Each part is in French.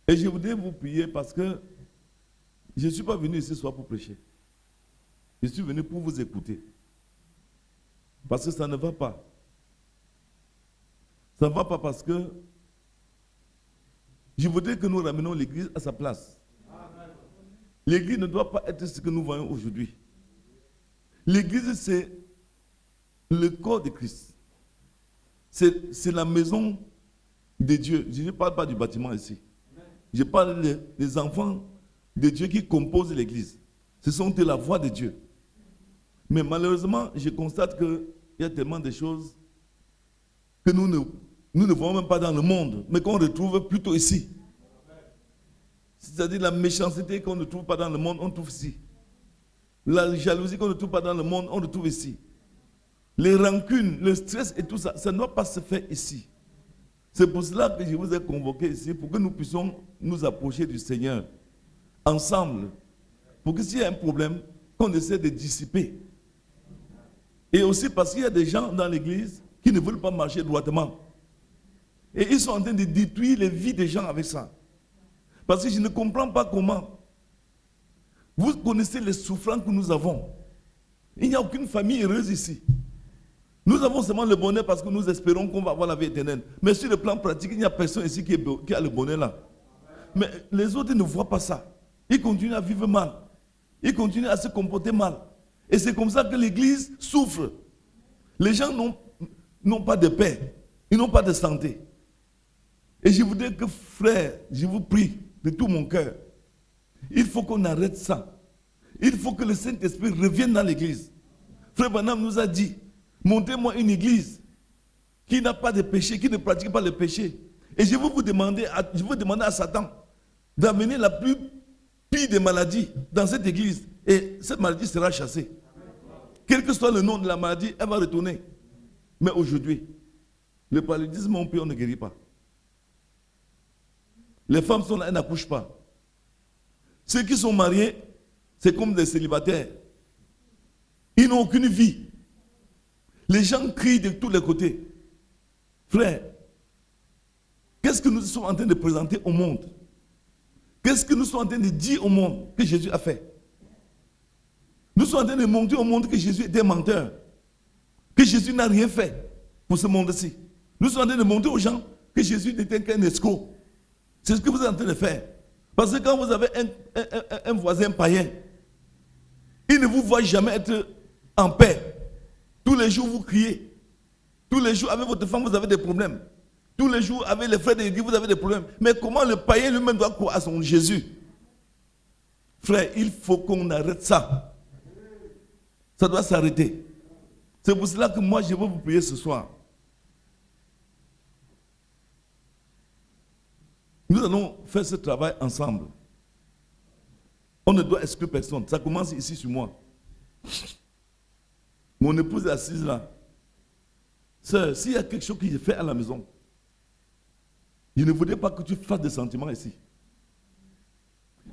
Et je voudrais vous prier parce que je ne suis pas venu ici ce soir pour prêcher. Je suis venu pour vous écouter. Parce que ça ne va pas. Ça ne va pas parce que je voudrais que nous ramenions l'Église à sa place. L'Église ne doit pas être ce que nous voyons aujourd'hui. L'Église, c'est le corps de Christ. C'est la maison de Dieu. Je ne parle pas du bâtiment ici. Je parle des enfants de Dieu qui composent l'Église. Ce sont la voix de Dieu. Mais malheureusement, je constate qu'il y a tellement de choses que nous ne voyons même pas dans le monde, mais qu'on retrouve plutôt ici. C'est-à-dire la méchanceté qu'on ne trouve pas dans le monde, on trouve ici. La jalousie qu'on ne trouve pas dans le monde, on le trouve ici. Les rancunes, le stress et tout ça, ça ne doit pas se faire ici. C'est pour cela que je vous ai convoqué ici, pour que nous puissions nous approcher du Seigneur ensemble. Pour que s'il y a un problème, qu'on essaie de dissiper. Et aussi parce qu'il y a des gens dans l'église qui ne veulent pas marcher droitement. Et ils sont en train de détruire les vies des gens avec ça. Parce que je ne comprends pas comment. Vous connaissez les souffrances que nous avons. Il n'y a aucune famille heureuse ici. Nous avons seulement le bonheur parce que nous espérons qu'on va avoir la vie éternelle. Mais sur le plan pratique, il n'y a personne ici qui a le bonheur là. Mais les autres ne voient pas ça. Ils continuent à vivre mal. Ils continuent à se comporter mal. Et c'est comme ça que l'Église souffre. Les gens n'ont pas de paix. Ils n'ont pas de santé. Et je voudrais que, frère, je vous prie de tout mon cœur, il faut qu'on arrête ça. Il faut que le Saint-Esprit revienne dans l'Église. Frère Branham nous a dit, montrez-moi une Église qui n'a pas de péché, qui ne pratique pas le péché. Et je veux demander à Satan d'amener la plus pire des maladies dans cette Église. Et cette maladie sera chassée. Quel que soit le nom de la maladie, elle va retourner. Mais aujourd'hui, le paludisme, on ne guérit pas. Les femmes sont là, elles n'accouchent pas. Ceux qui sont mariés, c'est comme des célibataires. Ils n'ont aucune vie. Les gens crient de tous les côtés. Frère, qu'est-ce que nous sommes en train de présenter au monde? Qu'est-ce que nous sommes en train de dire au monde que Jésus a fait? Nous sommes en train de montrer au monde que Jésus était menteur. Que Jésus n'a rien fait pour ce monde-ci. Nous sommes en train de montrer aux gens que Jésus n'était qu'un escroc. C'est ce que vous êtes en train de faire. Parce que quand vous avez un voisin païen, il ne vous voit jamais être en paix. Tous les jours, vous criez. Tous les jours, avec votre femme, vous avez des problèmes. Tous les jours, avec les frères de l'église, vous avez des problèmes. Mais comment le païen lui-même doit croire à son Jésus? Frère, il faut qu'on arrête ça. Ça doit s'arrêter. C'est pour cela que moi, je veux vous prier ce soir. Nous allons faire ce travail ensemble. On ne doit exclure personne. Ça commence ici sur moi. Mon épouse est assise là. Sœur, s'il y a quelque chose que j'ai fait à la maison, je ne voudrais pas que tu fasses des sentiments ici.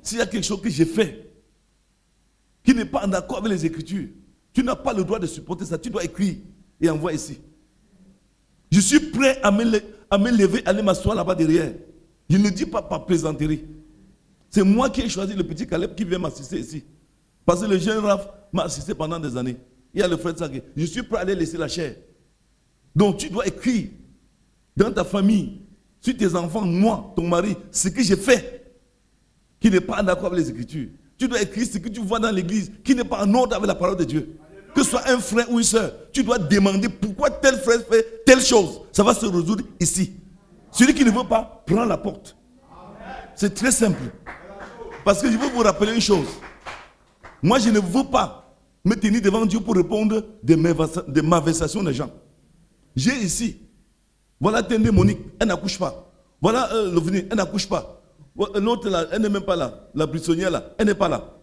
S'il y a quelque chose que j'ai fait qui n'est pas en accord avec les Écritures, tu n'as pas le droit de supporter ça. Tu dois écrire et envoyer ici. Je suis prêt à me lever, aller m'asseoir là-bas derrière. Je ne dis pas par plaisanterie. C'est moi qui ai choisi le petit Caleb qui vient m'assister ici. Parce que le jeune Raph m'a assisté pendant des années. Il y a le frère Tsagé. Je suis prêt à aller laisser la chair. Donc tu dois écrire dans ta famille, sur tes enfants, moi, ton mari, ce que j'ai fait qui n'est pas en accord avec les Écritures. Tu dois écrire ce que tu vois dans l'église qui n'est pas en ordre avec la parole de Dieu. Que ce soit un frère ou une soeur, tu dois demander pourquoi tel frère fait telle chose. Ça va se résoudre ici. Celui qui ne veut pas, prend la porte. C'est très simple. Parce que je veux vous rappeler une chose. Moi, je ne veux pas me tenir devant Dieu pour répondre des malversations des gens. J'ai ici, voilà Tende Monique, elle n'accouche pas. Voilà l'OVNI, elle n'accouche pas. L'autre là, elle n'est même pas là. La buissonnière là, elle n'est pas là.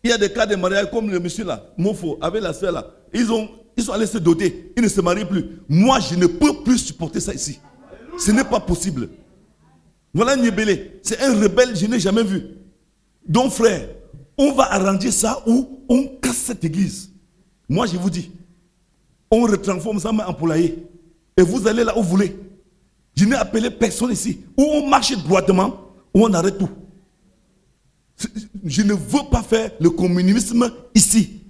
Il y a des cas de mariage comme le monsieur là, Mofo, avec la soeur là. Ils sont allés se doter, ils ne se marient plus. Moi, je ne peux plus supporter ça ici. Ce n'est pas possible. Voilà Niébélé, c'est un rebelle, je n'ai jamais vu. Donc frère, on va arranger ça ou on casse cette église. Moi je vous dis, on retransforme ça en poulailler. Et vous allez là où vous voulez. Je n'ai appelé personne ici. Ou on marche droitement, ou on arrête tout. Je ne veux pas faire le communisme ici.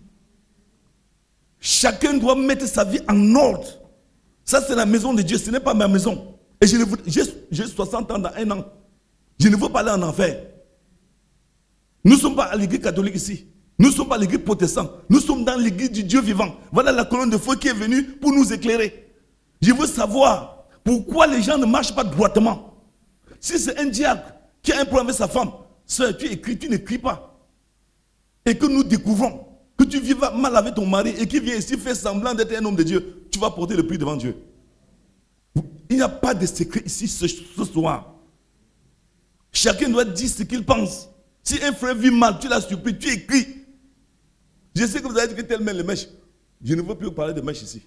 Chacun doit mettre sa vie en ordre. Ça, c'est la maison de Dieu, ce n'est pas ma maison. Et j'ai 60 ans dans un an. Je ne veux pas aller en enfer. Nous ne sommes pas à l'église catholique ici. Nous ne sommes pas à l'église protestante. Nous sommes dans l'église du Dieu vivant. Voilà la colonne de feu qui est venue pour nous éclairer. Je veux savoir pourquoi les gens ne marchent pas droitement. Si c'est un diacre qui a un problème avec sa femme, sœur, tu écris, tu n'écris pas. Et que nous découvrons que tu vis mal avec ton mari et qu'il vient ici faire semblant d'être un homme de Dieu, tu vas porter le prix devant Dieu. Il n'y a pas de secret ici ce soir. Chacun doit dire ce qu'il pense. Si un frère vit mal, tu l'as surpris, tu écris. Je sais que vous avez dit que tellement les mèches. Je ne veux plus parler de mèches ici.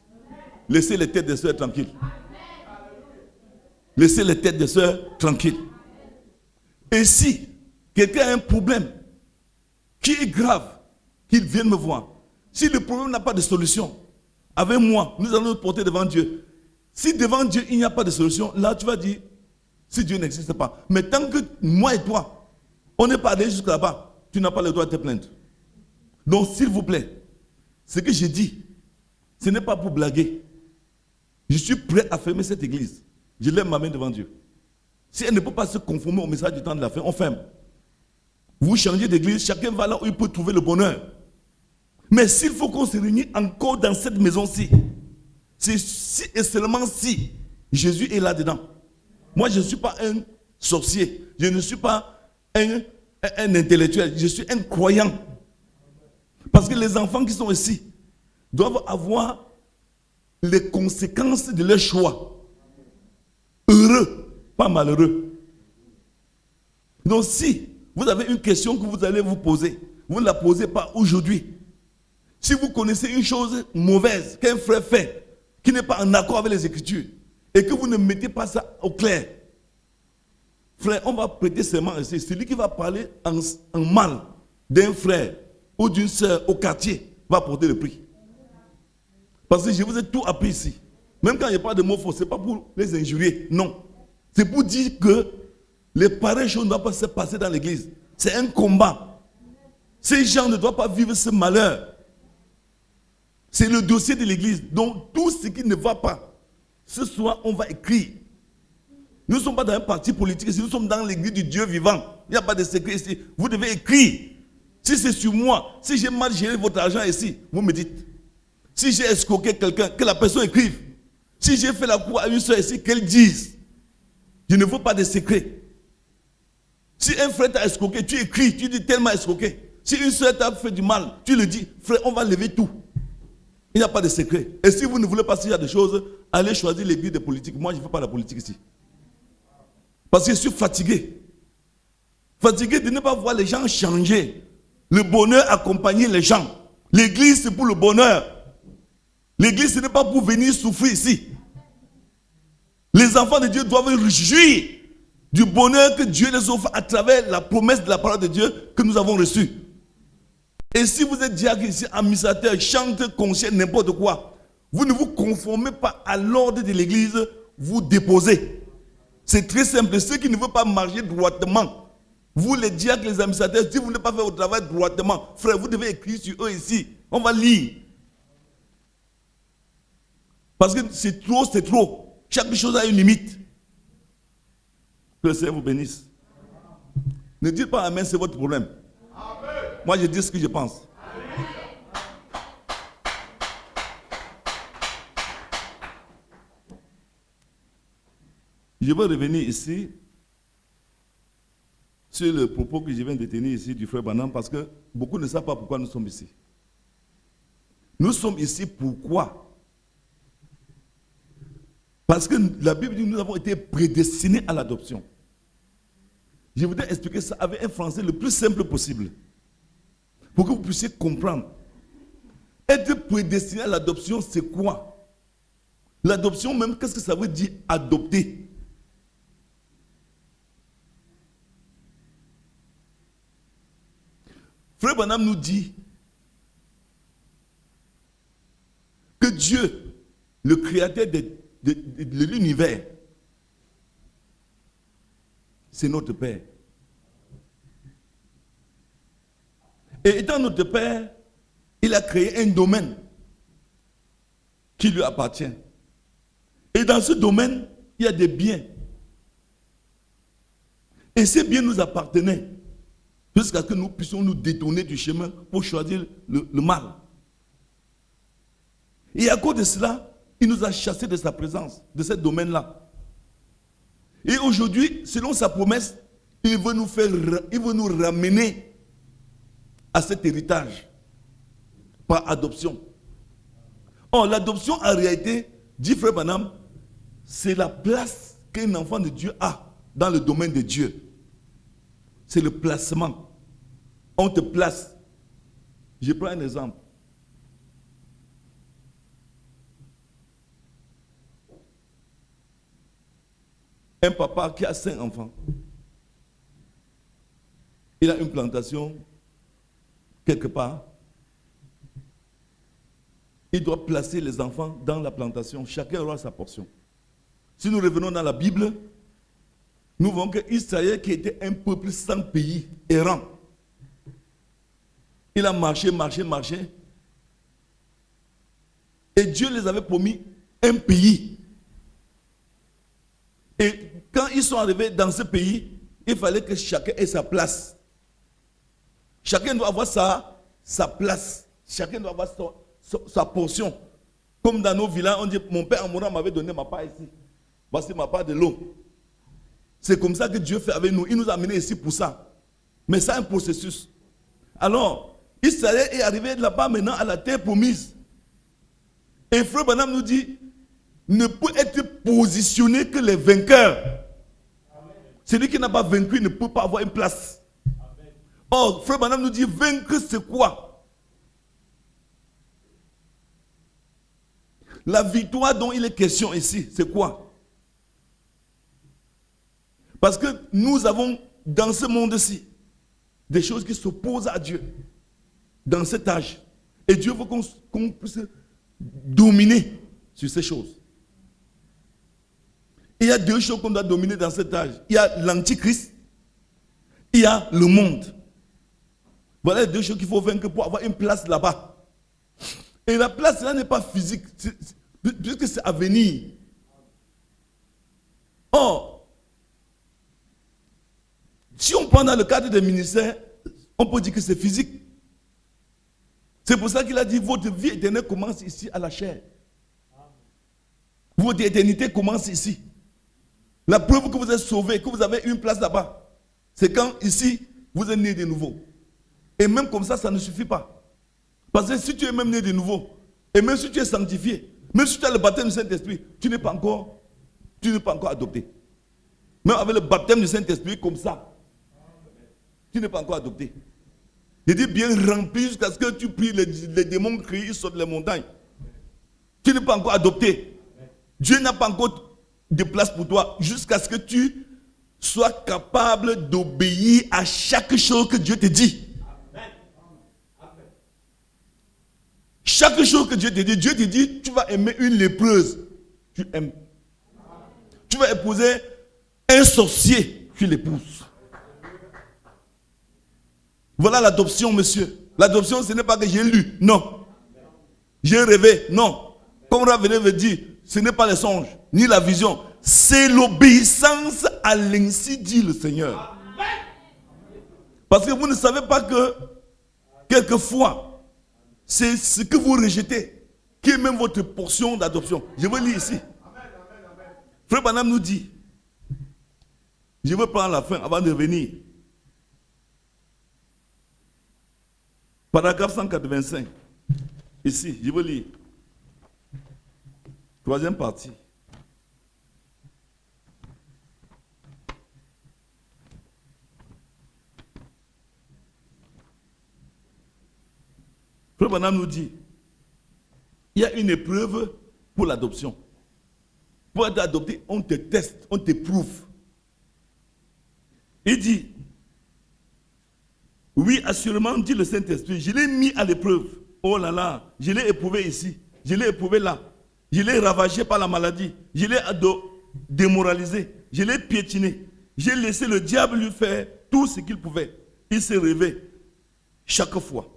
Laissez les têtes des sœurs tranquilles. Laissez les têtes des sœurs tranquilles. Et si quelqu'un a un problème qui est grave, qu'il vienne me voir. Si le problème n'a pas de solution, avec moi, nous allons nous porter devant Dieu. Si devant Dieu, il n'y a pas de solution, là, tu vas dire, si Dieu n'existe pas. Mais tant que moi et toi, on n'est pas allé jusqu'à là-bas, tu n'as pas le droit de te plaindre. Donc, s'il vous plaît, ce que j'ai dit, ce n'est pas pour blaguer. Je suis prêt à fermer cette église. Je lève ma main devant Dieu. Si elle ne peut pas se conformer au message du temps de la fin, on ferme. Vous changez d'église, chacun va là où il peut trouver le bonheur. Mais s'il faut qu'on se réunisse encore dans cette maison-ci, c'est si et seulement si Jésus est là-dedans. Moi, je ne suis pas un sorcier. Je ne suis pas un intellectuel. Je suis un croyant. Parce que les enfants qui sont ici doivent avoir les conséquences de leur choix. Heureux, pas malheureux. Donc si vous avez une question que vous allez vous poser, vous ne la posez pas aujourd'hui. Si vous connaissez une chose mauvaise qu'un frère fait, qui n'est pas en accord avec les Écritures, et que vous ne mettez pas ça au clair, frère, on va prêter serment ici. Celui qui va parler en mal d'un frère ou d'une sœur au quartier va porter le prix. Parce que je vous ai tout appris ici. Même quand il n'y a pas de mots forts, ce n'est pas pour les injurier, non. C'est pour dire que les pareilles choses ne doivent pas se passer dans l'église. C'est un combat. Ces gens ne doivent pas vivre ce malheur. C'est le dossier de l'église. Donc tout ce qui ne va pas, ce soir on va écrire. Nous ne sommes pas dans un parti politique ici, nous sommes dans l'église du Dieu vivant. Il n'y a pas de secret ici. Vous devez écrire. Si c'est sur moi, si j'ai mal géré votre argent ici, vous me dites. Si j'ai escroqué quelqu'un, que la personne écrive. Si j'ai fait la cour à une soeur ici, qu'elle dise. Je ne veux pas de secret. Si un frère t'a escroqué, tu écris, tu dis tellement escroqué. Si une soeur t'a fait du mal, tu le dis, frère, on va lever tout. Il n'y a pas de secret. Et si vous ne voulez pas ce genre de choses, allez choisir l'église de politique. Moi, je ne veux pas la politique ici. Parce que je suis fatigué. Fatigué de ne pas voir les gens changer. Le bonheur accompagner les gens. L'église, c'est pour le bonheur. L'église, ce n'est pas pour venir souffrir ici. Les enfants de Dieu doivent réjouir du bonheur que Dieu les offre à travers la promesse de la parole de Dieu que nous avons reçue. Et si vous êtes diacre ici, administrateur, chante, concert, n'importe quoi, vous ne vous conformez pas à l'ordre de l'église, vous déposez. C'est très simple. Ceux qui ne veulent pas marcher droitement, vous les diacres, les administrateurs, si vous ne voulez pas faire votre travail droitement, frère, vous devez écrire sur eux ici. On va lire. Parce que c'est trop, c'est trop. Chaque chose a une limite. Que le Seigneur vous bénisse. Ne dites pas amen, c'est votre problème. Moi, je dis ce que je pense. Je vais revenir ici sur le propos que je viens de tenir ici du frère Branham parce que beaucoup ne savent pas pourquoi nous sommes ici. Nous sommes ici pourquoi? Parce que la Bible dit que nous avons été prédestinés à l'adoption. Je voudrais expliquer ça avec un français le plus simple possible. Pour que vous puissiez comprendre. Être prédestiné à l'adoption, c'est quoi? L'adoption même, qu'est-ce que ça veut dire adopter? Frère Branham nous dit que Dieu, le créateur de l'univers, c'est notre Père. Et étant notre Père, il a créé un domaine qui lui appartient. Et dans ce domaine, il y a des biens. Et ces biens nous appartenaient jusqu'à ce que nous puissions nous détourner du chemin pour choisir le mal. Et à cause de cela, il nous a chassés de sa présence, de ce domaine-là. Et aujourd'hui, selon sa promesse, il veut nous ramener à cet héritage par adoption. Or, l'adoption, en réalité, dit Frère Branham, c'est la place qu'un enfant de Dieu a dans le domaine de Dieu. C'est le placement. On te place. Je prends un exemple. Un papa qui a 5 enfants. Il a une plantation quelque part. Il doit placer les enfants dans la plantation. Chacun aura sa portion. Si nous revenons dans la Bible, nous voyons qu'Israël, qui était un peuple sans pays, errant, il a marché. Et Dieu les avait promis un pays. Et quand ils sont arrivés dans ce pays, il fallait que chacun ait sa place. Chacun doit avoir sa place. Chacun doit avoir sa portion. Comme dans nos villages, on dit, mon père en mourant m'avait donné ma part ici. Voici ma part de l'eau. C'est comme ça que Dieu fait avec nous. Il nous a amenés ici pour ça. Mais c'est un processus. Alors, Israël est arrivé là-bas maintenant à la terre promise. Et Frère Branham nous dit, ne peut être positionné que les vainqueurs. Amen. Celui qui n'a pas vaincu ne peut pas avoir une place. Amen. Or, Frère Branham nous dit, vaincre c'est quoi? La victoire dont il est question ici, c'est quoi? Parce que nous avons dans ce monde-ci des choses qui s'opposent à Dieu dans cet âge. Et Dieu veut qu'on puisse dominer sur ces choses. Il y a 2 choses qu'on doit dominer dans cet âge. Il y a l'antichrist, il y a le monde. Voilà les 2 choses qu'il faut vaincre pour avoir une place là-bas. Et la place là n'est pas physique, puisque c'est à venir. Or, si on prend dans le cadre des ministères, on peut dire que c'est physique. C'est pour ça qu'il a dit, votre vie éternelle commence ici à la chair. Votre éternité commence ici. La preuve que vous êtes sauvé, que vous avez une place là-bas, c'est quand ici, vous êtes né de nouveau. Et même comme ça, ça ne suffit pas. Parce que si tu es même né de nouveau, et même si tu es sanctifié, même si tu as le baptême du Saint-Esprit, tu n'es pas encore adopté. Même avec le baptême du Saint-Esprit comme ça, tu n'es pas encore adopté. Il dit bien rempli jusqu'à ce que tu pries, les démons crient, ils sautent les montagnes. Tu n'es pas encore adopté. Dieu n'a pas encore de place pour toi jusqu'à ce que tu sois capable d'obéir à chaque chose que Dieu te dit. Chaque chose que Dieu te dit, Dieu te dit, tu vas aimer une lépreuse, tu aimes. Tu vas épouser un sorcier, tu l'épouses. Voilà l'adoption, monsieur. L'adoption, ce n'est pas que j'ai lu, non. J'ai rêvé, non. Comme Ravenet veut dire, ce n'est pas les songes, ni la vision. C'est l'obéissance à l'ainsi dit le Seigneur. Parce que vous ne savez pas que, quelquefois, c'est ce que vous rejetez, qui est même votre portion d'adoption. Je veux lire ici. Frère Branham nous dit, je veux prendre la fin avant de revenir. Paragraphe 185. Ici, je veux lire. 3e partie. Frère Branham nous dit, il y a une épreuve pour l'adoption. Pour être adopté, on te teste, on t'éprouve. Il dit, oui, assurément, dit le Saint-Esprit, je l'ai mis à l'épreuve. Oh là là, je l'ai éprouvé ici, je l'ai éprouvé là. Je l'ai ravagé par la maladie, je l'ai démoralisé, je l'ai piétiné. J'ai laissé le diable lui faire tout ce qu'il pouvait. Il s'est rêvé. chaque fois.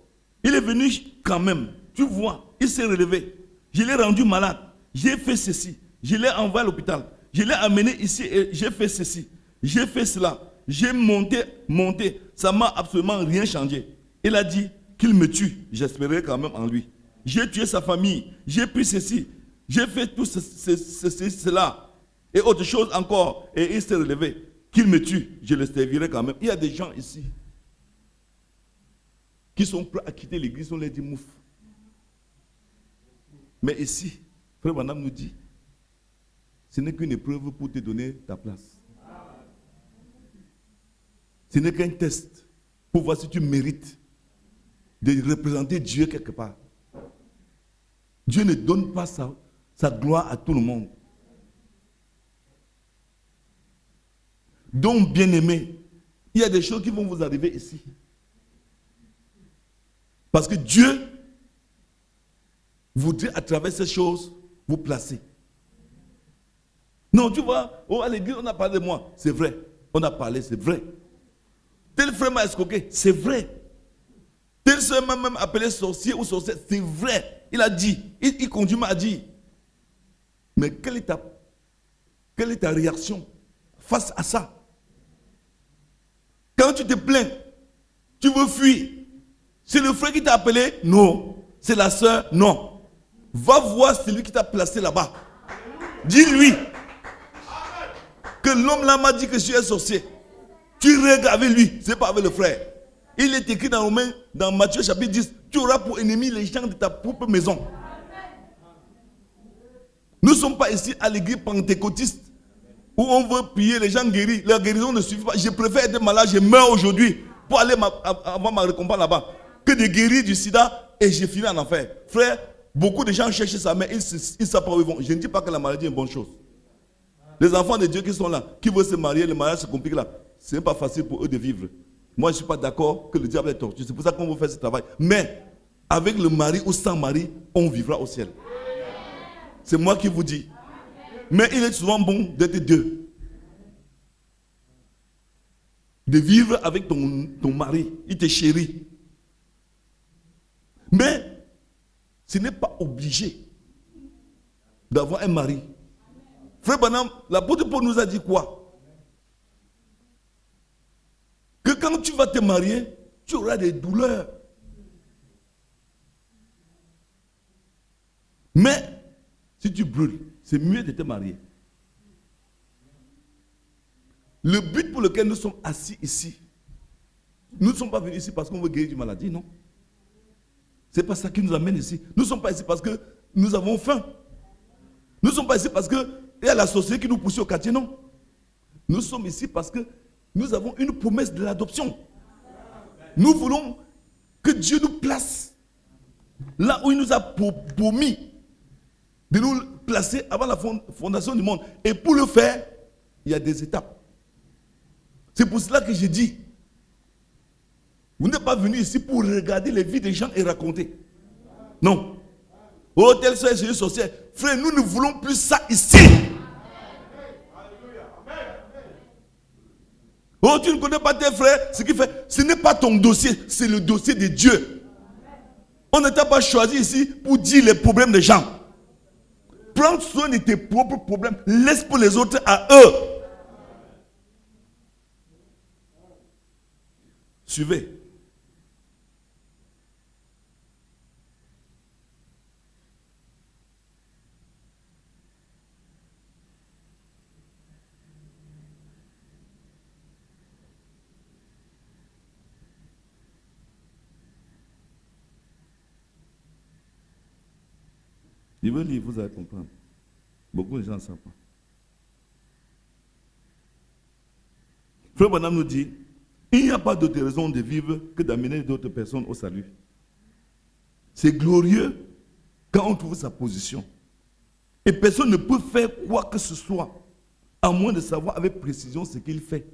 Il est venu quand même. Tu vois, il s'est relevé. Je l'ai rendu malade. J'ai fait ceci. Je l'ai envoyé à l'hôpital. Je l'ai amené ici et j'ai fait ceci. J'ai fait cela. J'ai monté. Ça m'a absolument rien changé. Il a dit qu'il me tue. J'espérais quand même en lui. J'ai tué sa famille. J'ai pris ceci. J'ai fait tout cela. Et autre chose encore. Et il s'est relevé. Qu'il me tue. Je le servirai quand même. Il y a des gens ici qui sont prêts à quitter l'église. On les dit mouf. Mais ici, Frère Branham nous dit, ce n'est qu'une épreuve pour te donner ta place. Ce n'est qu'un test pour voir si tu mérites de représenter Dieu quelque part. Dieu ne donne pas sa gloire à tout le monde. Donc, bien-aimés, il y a des choses qui vont vous arriver ici. Parce que Dieu voudrait, à travers ces choses, vous placer. Non, tu vois, à l'église, on a parlé de moi. C'est vrai. On a parlé, c'est vrai. Tel frère m'a escroqué, c'est vrai. Tel soeur m'a même appelé sorcier ou sorcière, c'est vrai. Il a dit, il conduit m'a dit. Mais quelle est ta réaction face à ça? Quand tu te plains, tu veux fuir. C'est le frère qui t'a appelé? Non. C'est la soeur? Non. Va voir celui qui t'a placé là-bas. Dis-lui que l'homme là m'a dit que je suis un sorcier. Tu règles avec lui, c'est pas avec le frère. Il est écrit dans Romains, dans Matthieu chapitre 10, tu auras pour ennemi les gens de ta propre maison. Nous ne sommes pas ici à l'église pentecôtiste où on veut prier, les gens guéris. Leur guérison ne suffit pas. Je préfère être malade, je meurs aujourd'hui pour aller avoir ma récompense là-bas que de guérir du sida et je finis en enfer. Frère, beaucoup de gens cherchent ça, mais ils ne savent pas où ils vont. Je ne dis pas que la maladie est une bonne chose. Les enfants de Dieu qui sont là, qui veulent se marier, le mariage se complique là. Ce n'est pas facile pour eux de vivre. Moi, je ne suis pas d'accord que le diable est torturé. C'est pour ça qu'on veut faire ce travail. Mais, avec le mari ou sans mari, on vivra au ciel. C'est moi qui vous dis. Mais il est souvent bon d'être deux. De vivre avec ton mari. Il te chérit. Mais, ce n'est pas obligé d'avoir un mari. Frère Branham, l'apôtre Paul nous a dit quoi? Que quand tu vas te marier, tu auras des douleurs. Mais, si tu brûles, c'est mieux de te marier. Le but pour lequel nous sommes assis ici, nous ne sommes pas venus ici parce qu'on veut guérir d'une maladie, non. Ce n'est pas ça qui nous amène ici. Nous ne sommes pas ici parce que nous avons faim. Nous ne sommes pas ici parce qu'il y a la société qui nous pousse au quartier, non. Nous sommes ici parce que nous avons une promesse de l'adoption. Nous voulons que Dieu nous place là où il nous a promis de nous placer avant la fondation du monde. Et pour le faire, il y a des étapes. C'est pour cela que j'ai dit, vous n'êtes pas venu ici pour regarder les vies des gens et raconter. Non. Oh, tel soeur, c'est une sorcière. Frère, nous ne voulons plus ça ici. Oh, tu ne connais pas tes frères. Ce qui fait, ce n'est pas ton dossier, c'est le dossier de Dieu. On ne t'a pas choisi ici pour dire les problèmes des gens. Prends soin de tes propres problèmes. Laisse pour les autres à eux. Suivez. Je veux lire, vous allez comprendre. Beaucoup de gens ne savent pas. Frère Branham nous dit, il n'y a pas d'autre raison de vivre que d'amener d'autres personnes au salut. C'est glorieux quand on trouve sa position. Et personne ne peut faire quoi que ce soit, à moins de savoir avec précision ce qu'il fait.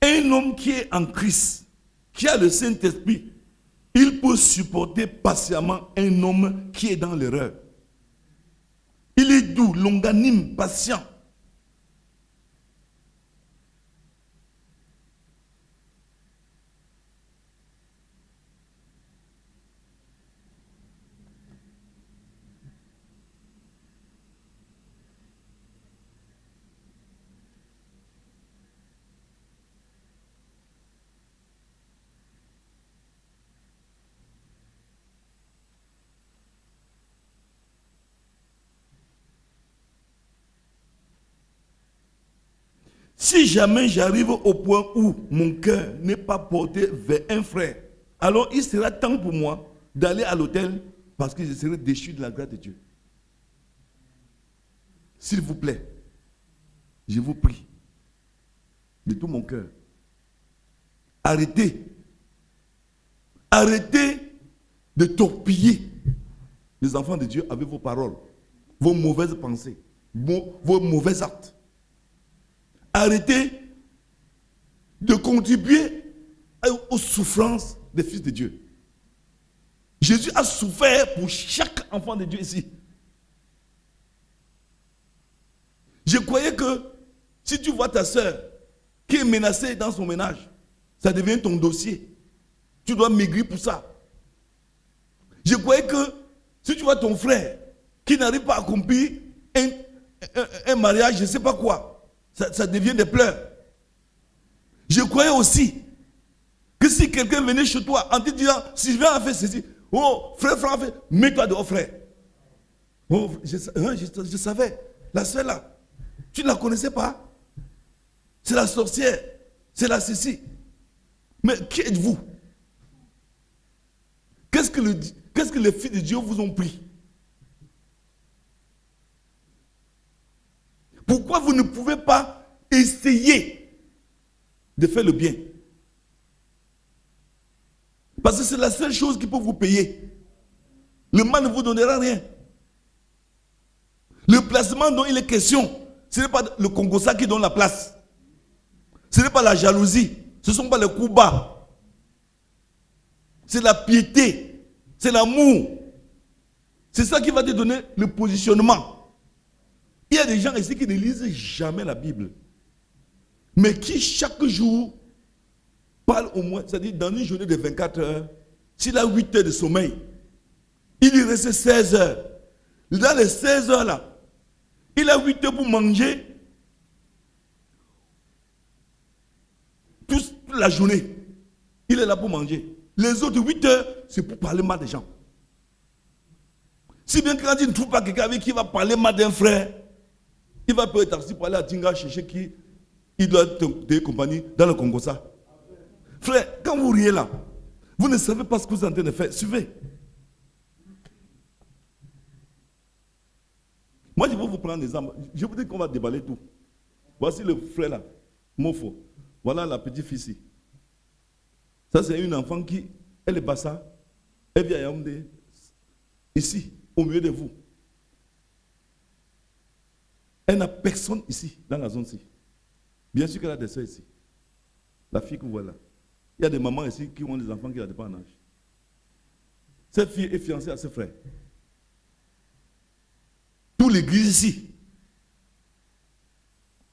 Un homme qui est en Christ, qui a le Saint-Esprit, Il peut supporter patiemment un homme qui est dans l'erreur. Il est doux, longanime, patient. Si jamais j'arrive au point où mon cœur n'est pas porté vers un frère, alors il sera temps pour moi d'aller à l'autel parce que je serai déchu de la grâce de Dieu. S'il vous plaît, je vous prie de tout mon cœur, arrêtez de torpiller les enfants de Dieu avec vos paroles, vos mauvaises pensées, vos mauvais actes. Arrêtez de contribuer aux souffrances des fils de Dieu. Jésus a souffert pour chaque enfant de Dieu ici. Je croyais que si tu vois ta soeur qui est menacée dans son ménage, ça devient ton dossier. Tu dois maigrir pour ça. Je croyais que si tu vois ton frère qui n'arrive pas à accomplir un mariage, je ne sais pas quoi, ça devient des pleurs. Je croyais aussi que si quelqu'un venait chez toi en te disant, Sylvain a fait ceci, oh, frère a fait, mets-toi dehors, frère. Oh, je savais, la soeur là, tu ne la connaissais pas. C'est la sorcière, c'est la ceci. Mais qui êtes-vous? Qu'est-ce que les filles de Dieu vous ont pris? Pourquoi vous ne pouvez pas essayer de faire le bien? Parce que c'est la seule chose qui peut vous payer. Le mal ne vous donnera rien. Le placement dont il est question, ce n'est pas le Congossa qui donne la place. Ce n'est pas la jalousie. Ce ne sont pas les coups bas. C'est la piété. C'est l'amour. C'est ça qui va te donner le positionnement. Il y a des gens ici qui ne lisent jamais la Bible, mais qui chaque jour parlent au moins, c'est-à-dire dans une journée de 24 heures, s'il a 8 heures de sommeil, il y reste 16 heures. Dans les 16 heures là, il a 8 heures pour manger toute la journée. Il est là pour manger. Les autres 8 heures, c'est pour parler mal des gens. Si bien que quand il ne trouve pas quelqu'un avec qui il va parler mal d'un frère, il va peut-être aussi pour aller à Tinga chercher qui il doit te compagnie dans le Congo ça. Frère, quand vous riez là, vous ne savez pas ce que vous êtes en train de faire. Suivez. Moi, je vais vous prendre des armes. Je vous dis qu'on va déballer tout. Voici le frère là, Mofo. Voilà la petite fille ici. Ça, c'est une enfant qui, elle est bassa. Elle vient à Yaoundé, ici, au milieu de vous. Elle n'a personne ici, dans la zone-ci. Bien sûr qu'elle a des soeurs ici. La fille que vous voyez là. Il y a des mamans ici qui ont des enfants qui n'ont pas en âge. Cette fille est fiancée à ses frères. Toute l'église ici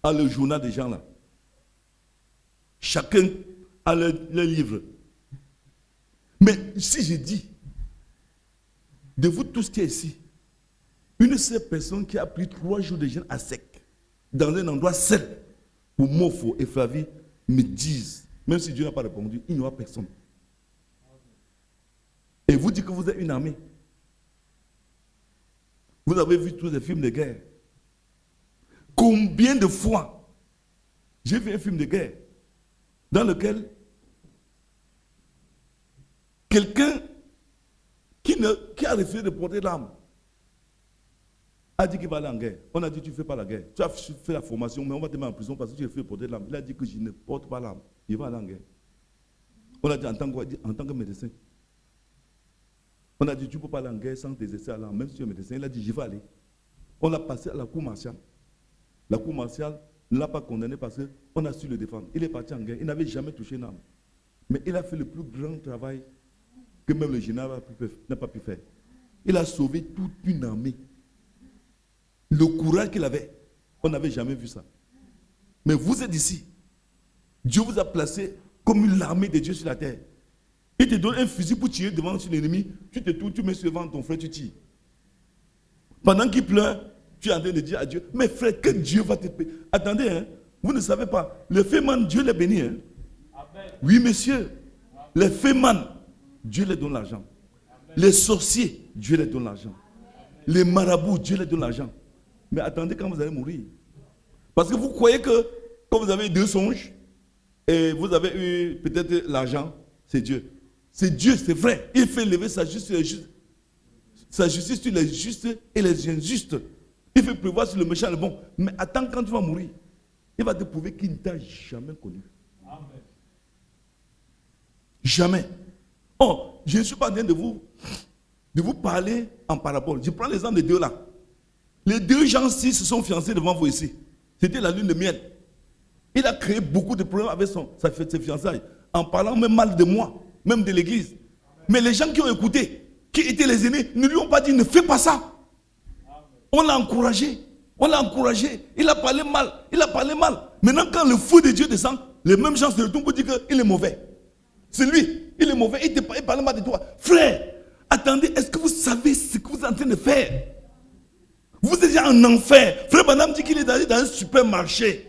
a le journal des gens là. Chacun a leur livre. Mais si je dis, de vous tous qui est ici, une seule personne qui a pris 3 jours de jeûne à sec, dans un endroit seul, où Mofo et Flavie me disent, même si Dieu n'a pas répondu, il n'y aura personne. Et vous dites que vous êtes une armée. Vous avez vu tous les films de guerre. Combien de fois j'ai vu un film de guerre dans lequel quelqu'un qui a refusé de porter l'arme a dit qu'il va aller en guerre. On a dit tu ne fais pas la guerre. Tu as fait la formation, mais on va te mettre en prison parce que tu refusé de porter l'arme. Il a dit que je ne porte pas l'arme. Il va aller en guerre. On a dit en tant que médecin. On a dit tu ne peux pas aller en guerre sans tes essais à l'arme, même si tu es médecin. Il a dit je vais aller. On l'a passé à la cour martiale. La cour martiale ne l'a pas condamné parce qu'on a su le défendre. Il est parti en guerre. Il n'avait jamais touché une arme. Mais il a fait le plus grand travail que même le général n'a pas pu faire. Il a sauvé toute une armée. Le courage qu'il avait, on n'avait jamais vu ça. Mais vous êtes ici. Dieu vous a placé comme une armée de Dieu sur la terre. Il te donne un fusil pour tirer devant l'ennemi. Tu te tournes, tu mets sur devant ton frère, tu tires. Pendant qu'il pleure, tu es en train de dire à Dieu, mais frère, que Dieu va te payer. Attendez, hein, vous ne savez pas. Le féman, Dieu les bénit. Hein. Oui, monsieur. Les féman, Dieu les donne l'argent. Les sorciers, Dieu les donne l'argent. Les marabouts, Dieu les donne l'argent. Mais attendez quand vous allez mourir. Parce que vous croyez que quand vous avez 2 songes, et vous avez eu peut-être l'argent, c'est Dieu. C'est Dieu, c'est vrai. Il fait lever sa justice sur les justes et les injustes. Il fait prévoir sur le méchant et le bon. Mais attends, quand tu vas mourir, il va te prouver qu'il ne t'a jamais connu. Amen. Jamais. Oh, je ne suis pas en train de vous parler en parabole. Je prends l'exemple des 2 là. Les 2 gens-ci se sont fiancés devant vous ici. C'était la lune de miel. Il a créé beaucoup de problèmes avec ses fiançailles, en parlant même mal de moi, même de l'église. Mais les gens qui ont écouté, qui étaient les aînés, ne lui ont pas dit ne fais pas ça. On l'a encouragé. On l'a encouragé. Il a parlé mal. Il a parlé mal. Maintenant, quand le feu de Dieu descend, les mêmes gens se retournent pour dire qu'il est mauvais. C'est lui. Il est mauvais. Il parle mal de toi. Frère, attendez, est-ce que vous savez ce que vous êtes en train de faire? Vous êtes déjà en enfer. Frère Branham dit qu'il est allé dans un supermarché.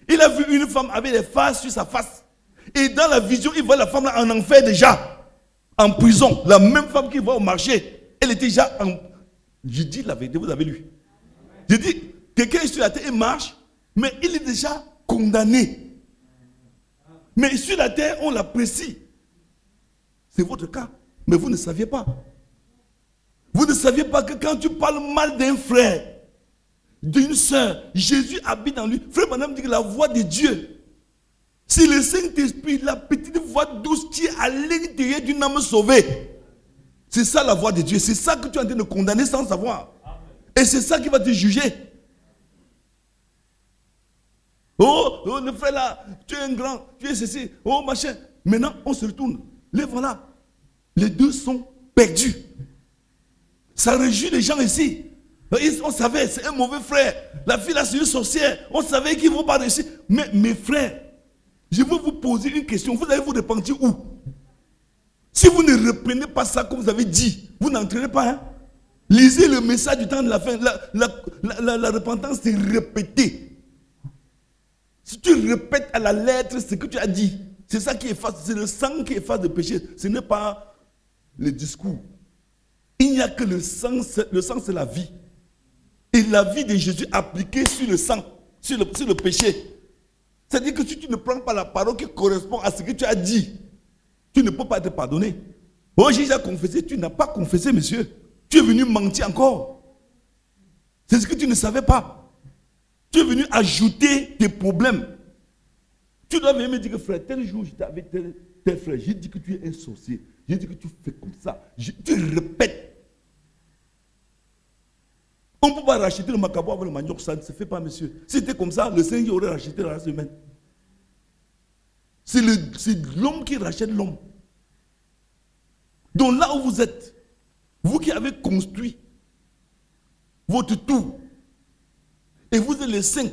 Il a vu une femme avec des faces sur sa face. Et dans la vision, il voit la femme là en enfer déjà. En prison. La même femme qu'il voit au marché. Elle était déjà en... Je dis la vérité, vous avez lu. Je dis, quelqu'un est sur la terre et marche, mais il est déjà condamné. Mais sur la terre, on l'apprécie. C'est votre cas. Mais vous ne saviez pas. Vous ne saviez pas que quand tu parles mal d'un frère, d'une soeur, Jésus habite en lui. Frère Madame dit que la voix de Dieu, c'est le Saint-Esprit, la petite voix douce qui est à l'intérieur d'une âme sauvée. C'est ça la voix de Dieu. C'est ça que tu es en train de condamner sans savoir. Et c'est ça qui va te juger. Oh, le frère là, tu es un grand, tu es ceci, oh machin. Maintenant, on se retourne. Les voilà. Les 2 sont perdus. Ça réjouit les gens ici. On savait, c'est un mauvais frère. La fille là, c'est une sorcière. On savait qu'ils ne vont pas réussir. Mais mes frères, je veux vous poser une question. Vous allez vous repentir où? Si vous ne reprenez pas ça comme vous avez dit, vous n'entrerez pas. Hein? Lisez le message du temps de la fin. La repentance, c'est répéter. Si tu répètes à la lettre ce que tu as dit, c'est ça qui efface. C'est le sang qui efface le péché. Ce n'est pas le discours. Il n'y a que le sang. Le sang, c'est la vie. Et la vie de Jésus appliquée sur le sang, sur le péché. C'est-à-dire que si tu ne prends pas la parole qui correspond à ce que tu as dit, tu ne peux pas te pardonner. Oh, j'ai déjà confessé. Tu n'as pas confessé, monsieur. Tu es venu mentir encore. C'est ce que tu ne savais pas. Tu es venu ajouter tes problèmes. Tu dois venir me dire que frère, tel jour j'étais avec tel frère, j'ai dit que tu es un sorcier. J'ai dit que tu fais comme ça. Tu répètes. On ne peut pas racheter le macabo avec le manioc, ça ne se fait pas, monsieur. Si c'était comme ça, le Seigneur aurait racheté la semaine. C'est l'homme qui rachète l'homme. Donc là où vous êtes, vous qui avez construit votre tour, et vous êtes les saints,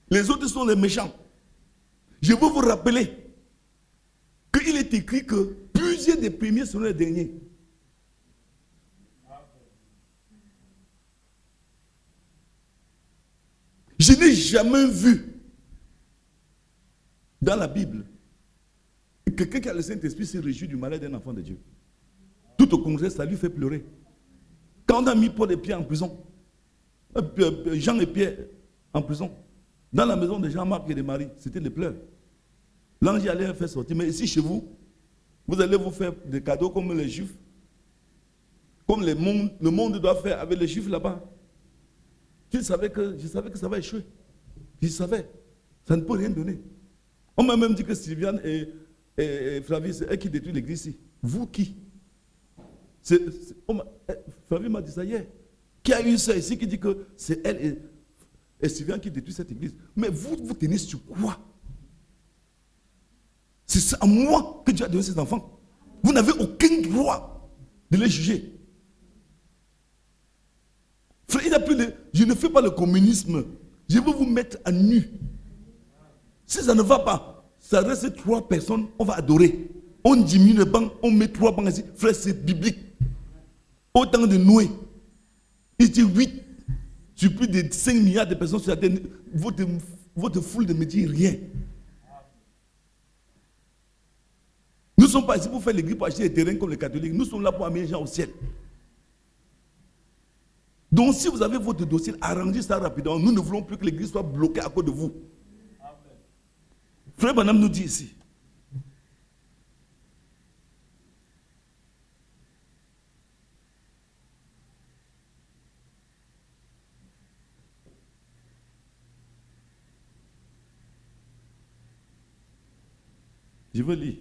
les autres sont les méchants. Je veux vous rappeler qu'il est écrit que plusieurs des premiers seront les derniers. Je n'ai jamais vu dans la Bible que quelqu'un qui a le Saint-Esprit se réjouit du malheur d'un enfant de Dieu. Tout au contraire, ça lui fait pleurer. Quand on a mis Paul et Pierre en prison, Jean et Pierre en prison, dans la maison de Jean-Marc et de Marie, c'était des pleurs. L'ange allait les faire sortir. Mais ici, chez vous, vous allez vous faire des cadeaux comme les Juifs, comme le monde doit faire avec les Juifs là-bas. Je savais que ça va échouer. Je savais. Ça ne peut rien donner. On m'a même dit que Sylviane et Flavie, c'est eux qui détruisent l'église ici. Vous qui? Flavie m'a dit ça hier. Qui a eu ça ici qui dit que c'est elle et Sylviane qui détruisent cette église. Mais vous tenez sur quoi? C'est à moi que Dieu a donné ces enfants. Vous n'avez aucun droit de les juger. Frère, il a pris je ne fais pas le communisme. Je veux vous mettre à nu. Si ça ne va pas, ça reste 3 personnes, on va adorer. On diminue le banc, on met 3 bancs ici. Frère, c'est biblique. Au temps de Noé, il était 8 sur plus de 5 milliards de personnes sur la terre. Votre foule ne me dit rien. Nous ne sommes pas ici pour faire l'église, pour acheter des terrains comme les catholiques. Nous sommes là pour amener les gens au ciel. Donc si vous avez votre dossier, arrangez ça rapidement. Nous ne voulons plus que l'église soit bloquée à cause de vous. Amen. Frère Branham nous dit ici. Je veux lire.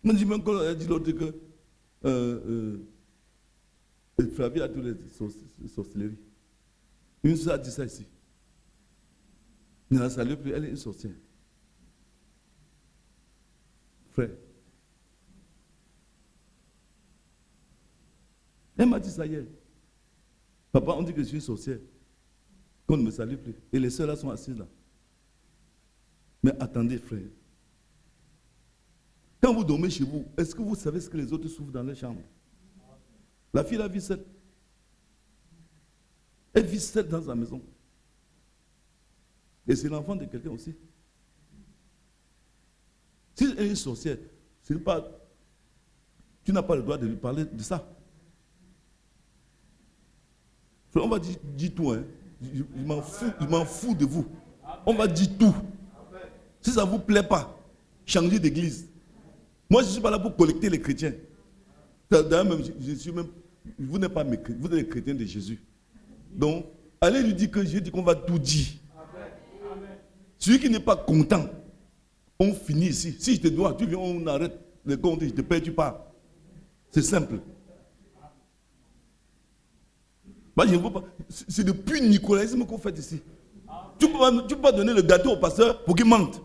On dit même qu'on a dit l'autre que Flavie a tous les sorcelleries. Une soeur a dit ça ici. Ne la salue plus, elle est une sorcière. Frère. Elle m'a dit ça hier. Papa, on dit que je suis une sorcière. Qu'on ne me salue plus. Et les soeurs là sont assises là. Mais attendez, frère. Quand vous dormez chez vous, est-ce que vous savez ce que les autres souffrent dans leur chambre? La fille, elle vit seule. Elle vit seule dans sa maison. Et c'est l'enfant de quelqu'un aussi. Si elle est une sorcière, tu n'as pas le droit de lui parler de ça. On va dire tout, hein. Je m'en fous de vous. On va dire tout. Si ça ne vous plaît pas, changez d'église. Moi, je ne suis pas là pour collecter les chrétiens. D'ailleurs, même, vous n'êtes pas mes chrétiens, vous êtes les chrétiens de Jésus. Donc, allez lui dire que j'ai dit qu'on va tout dire. Celui qui n'est pas content, on finit ici. Si je te dois, tu viens, on arrête le compte, je te paye, tu pars. C'est simple. Moi, je ne veux pas. C'est le pur nicolaïsme qu'on fait ici. Tu ne peux pas donner le gâteau au pasteur pour qu'il mente.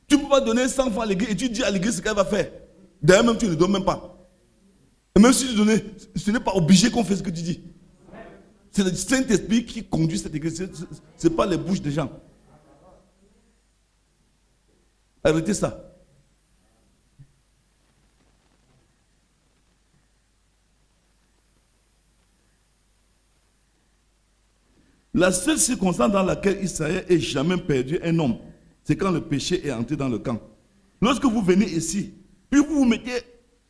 Tu ne peux pas donner 100 francs à l'église et tu dis à l'église ce qu'elle va faire. D'ailleurs, même tu ne donnes même pas. Et même si tu donnes, ce n'est pas obligé qu'on fasse ce que tu dis. C'est le Saint-Esprit qui conduit cette église. Ce n'est pas les bouches des gens. Arrêtez ça. La seule circonstance dans laquelle Israël ait jamais perdu un homme, c'est quand le péché est entré dans le camp. Lorsque vous venez ici, puis vous vous mettez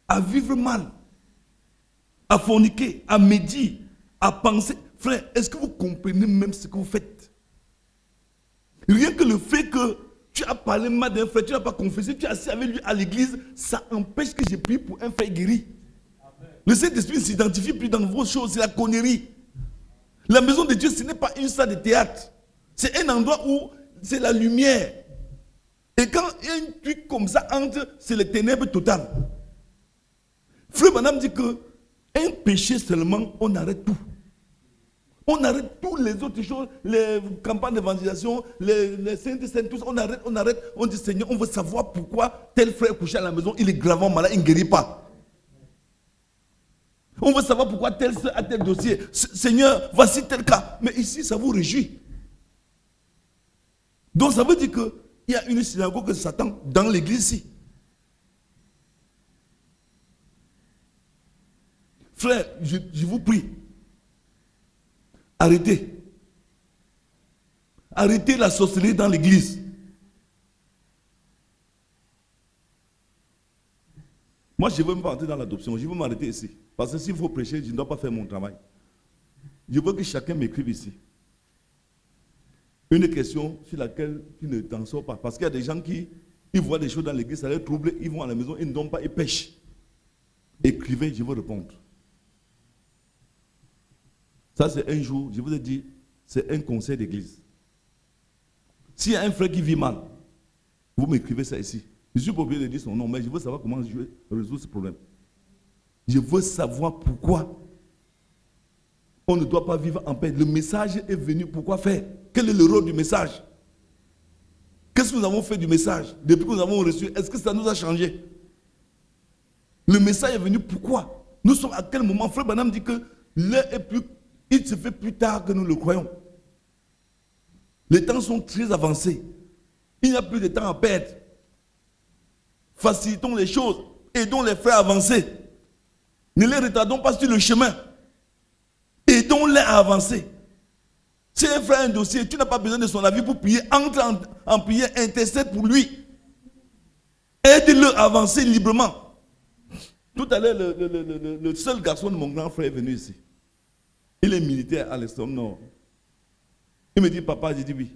à vivre mal, à forniquer, à médire, à penser. Frère, est-ce que vous comprenez même ce que vous faites? Rien que le fait que tu as parlé mal d'un frère, tu n'as pas confessé, tu es assis avec lui à l'église, ça empêche que j'ai prié pour un frère guéri. Le Saint-Esprit ne s'identifie plus dans vos choses, c'est la connerie. La maison de Dieu, ce n'est pas une salle de théâtre. C'est un endroit où c'est la lumière. Et quand un truc comme ça entre, c'est le ténèbre total. Frère Branham dit que un péché seulement, on arrête tout. On arrête toutes les autres choses, les campagnes d'évangélisation, les saints, tout ça, on arrête. On dit Seigneur, on veut savoir pourquoi tel frère est couché à la maison, il est gravement malade, il ne guérit pas. On veut savoir pourquoi tel soeur a tel dossier. Seigneur, voici tel cas. Mais ici, ça vous réjouit. Donc ça veut dire qu'il y a une synagogue de Satan dans l'église ici. Frère, je vous prie. Arrêtez. Arrêtez la sorcellerie dans l'église. Moi, je ne veux même pas entrer dans l'adoption. Je veux m'arrêter ici. Parce que s'il faut prêcher, je ne dois pas faire mon travail. Je veux que chacun m'écrive ici. Une question sur laquelle tu ne t'en sors pas. Parce qu'il y a des gens qui ils voient des choses dans l'église, ça les trouble, ils vont à la maison, ils ne dorment pas, ils pêchent. Écrivez, je vais répondre. Ça, c'est un jour, je vous ai dit, c'est un conseil d'église. S'il y a un frère qui vit mal, vous m'écrivez ça ici. Je suis pas obligé de dire son nom, mais je veux savoir comment je vais résoudre ce problème. Je veux savoir pourquoi on ne doit pas vivre en paix. Le message est venu, pourquoi faire? Quel est le rôle du message? Qu'est-ce que nous avons fait du message depuis que nous avons reçu? Est-ce que ça nous a changé? Le message est venu, pourquoi? Nous sommes à quel moment? Frère Branham dit que l'heure est plus, il se fait plus tard que nous le croyons. Les temps sont très avancés. Il n'y a plus de temps à perdre. Facilitons les choses. Aidons les frères à avancer. Ne les retardons pas sur le chemin. Aidons-les à avancer. Si un frère a un dossier, tu n'as pas besoin de son avis pour prier. Entre en prière, intercède pour lui. Aide-le à avancer librement. Tout à l'heure, le seul garçon de mon grand frère est venu ici. Il est militaire à l'extrême nord. Il me dit, papa, j'ai dit oui.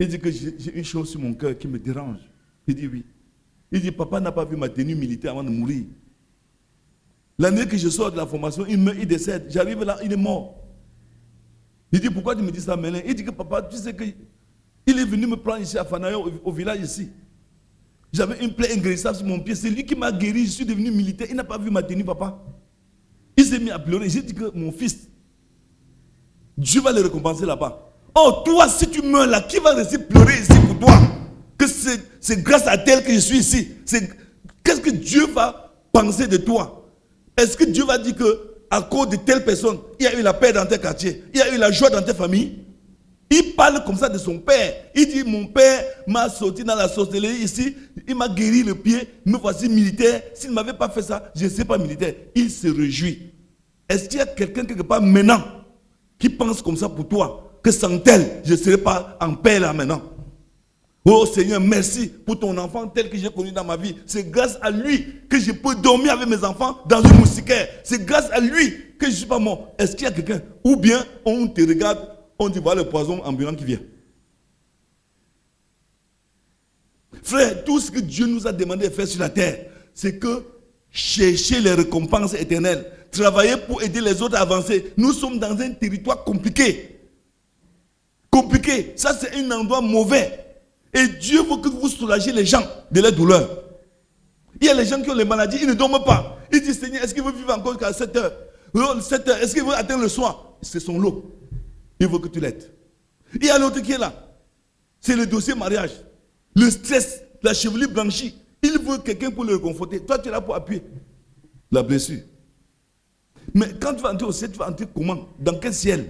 Il dit que j'ai une chose sur mon cœur qui me dérange. Il dit oui. Il dit, papa n'a pas vu ma tenue militaire avant de mourir. L'année que je sors de la formation, il décède. J'arrive là, il est mort. Il dit, pourquoi tu me dis ça maintenant? Il dit que papa, tu sais qu'il est venu me prendre ici à Fanayo, au village ici. J'avais une plaie inguérissable sur mon pied. C'est lui qui m'a guéri. Je suis devenu militaire. Il n'a pas vu ma tenue, papa. Il s'est mis à pleurer. J'ai dit que mon fils, Dieu va le récompenser là-bas. Oh, toi, si tu meurs là, qui va rester pleurer ici pour toi? Que c'est grâce à tel que je suis ici. Qu'est-ce que Dieu va penser de toi? Est-ce que Dieu va dire que à cause de telle personne, il y a eu la paix dans tes quartiers, il y a eu la joie dans tes familles? Il parle comme ça de son père. Il dit, mon père m'a sorti dans la sorcellerie ici, il m'a guéri le pied, me voici militaire. S'il ne m'avait pas fait ça, je ne serais pas militaire. Il se réjouit. Est-ce qu'il y a quelqu'un quelque part maintenant qui pense comme ça pour toi? Que sans tel, je ne serais pas en paix là maintenant. Oh Seigneur, merci pour ton enfant tel que j'ai connu dans ma vie. C'est grâce à lui que je peux dormir avec mes enfants dans une moustiquaire. C'est grâce à lui que je ne suis pas mort. Est-ce qu'il y a quelqu'un? Ou bien on te regarde, on dit voilà le poison ambulant qui vient. Frère, tout ce que Dieu nous a demandé de faire sur la terre, c'est que chercher les récompenses éternelles, travailler pour aider les autres à avancer. Nous sommes dans un territoire compliqué. Compliqué. Ça, c'est un endroit mauvais. Et Dieu veut que vous soulagiez les gens de leur douleur. Il y a les gens qui ont les maladies, ils ne dorment pas. Ils disent, Seigneur, est-ce qu'il veut vivre encore jusqu'à 7 heures? 7 heures, est-ce qu'il veut atteindre le soir? C'est son lot. Il veut que tu l'aides. Il y a l'autre qui est là. C'est le dossier mariage. Le stress, la chevelure blanchie. Il veut quelqu'un pour le réconforter. Toi, tu es là pour appuyer la blessure. Mais quand tu vas entrer au ciel, tu vas entrer comment? Dans quel ciel?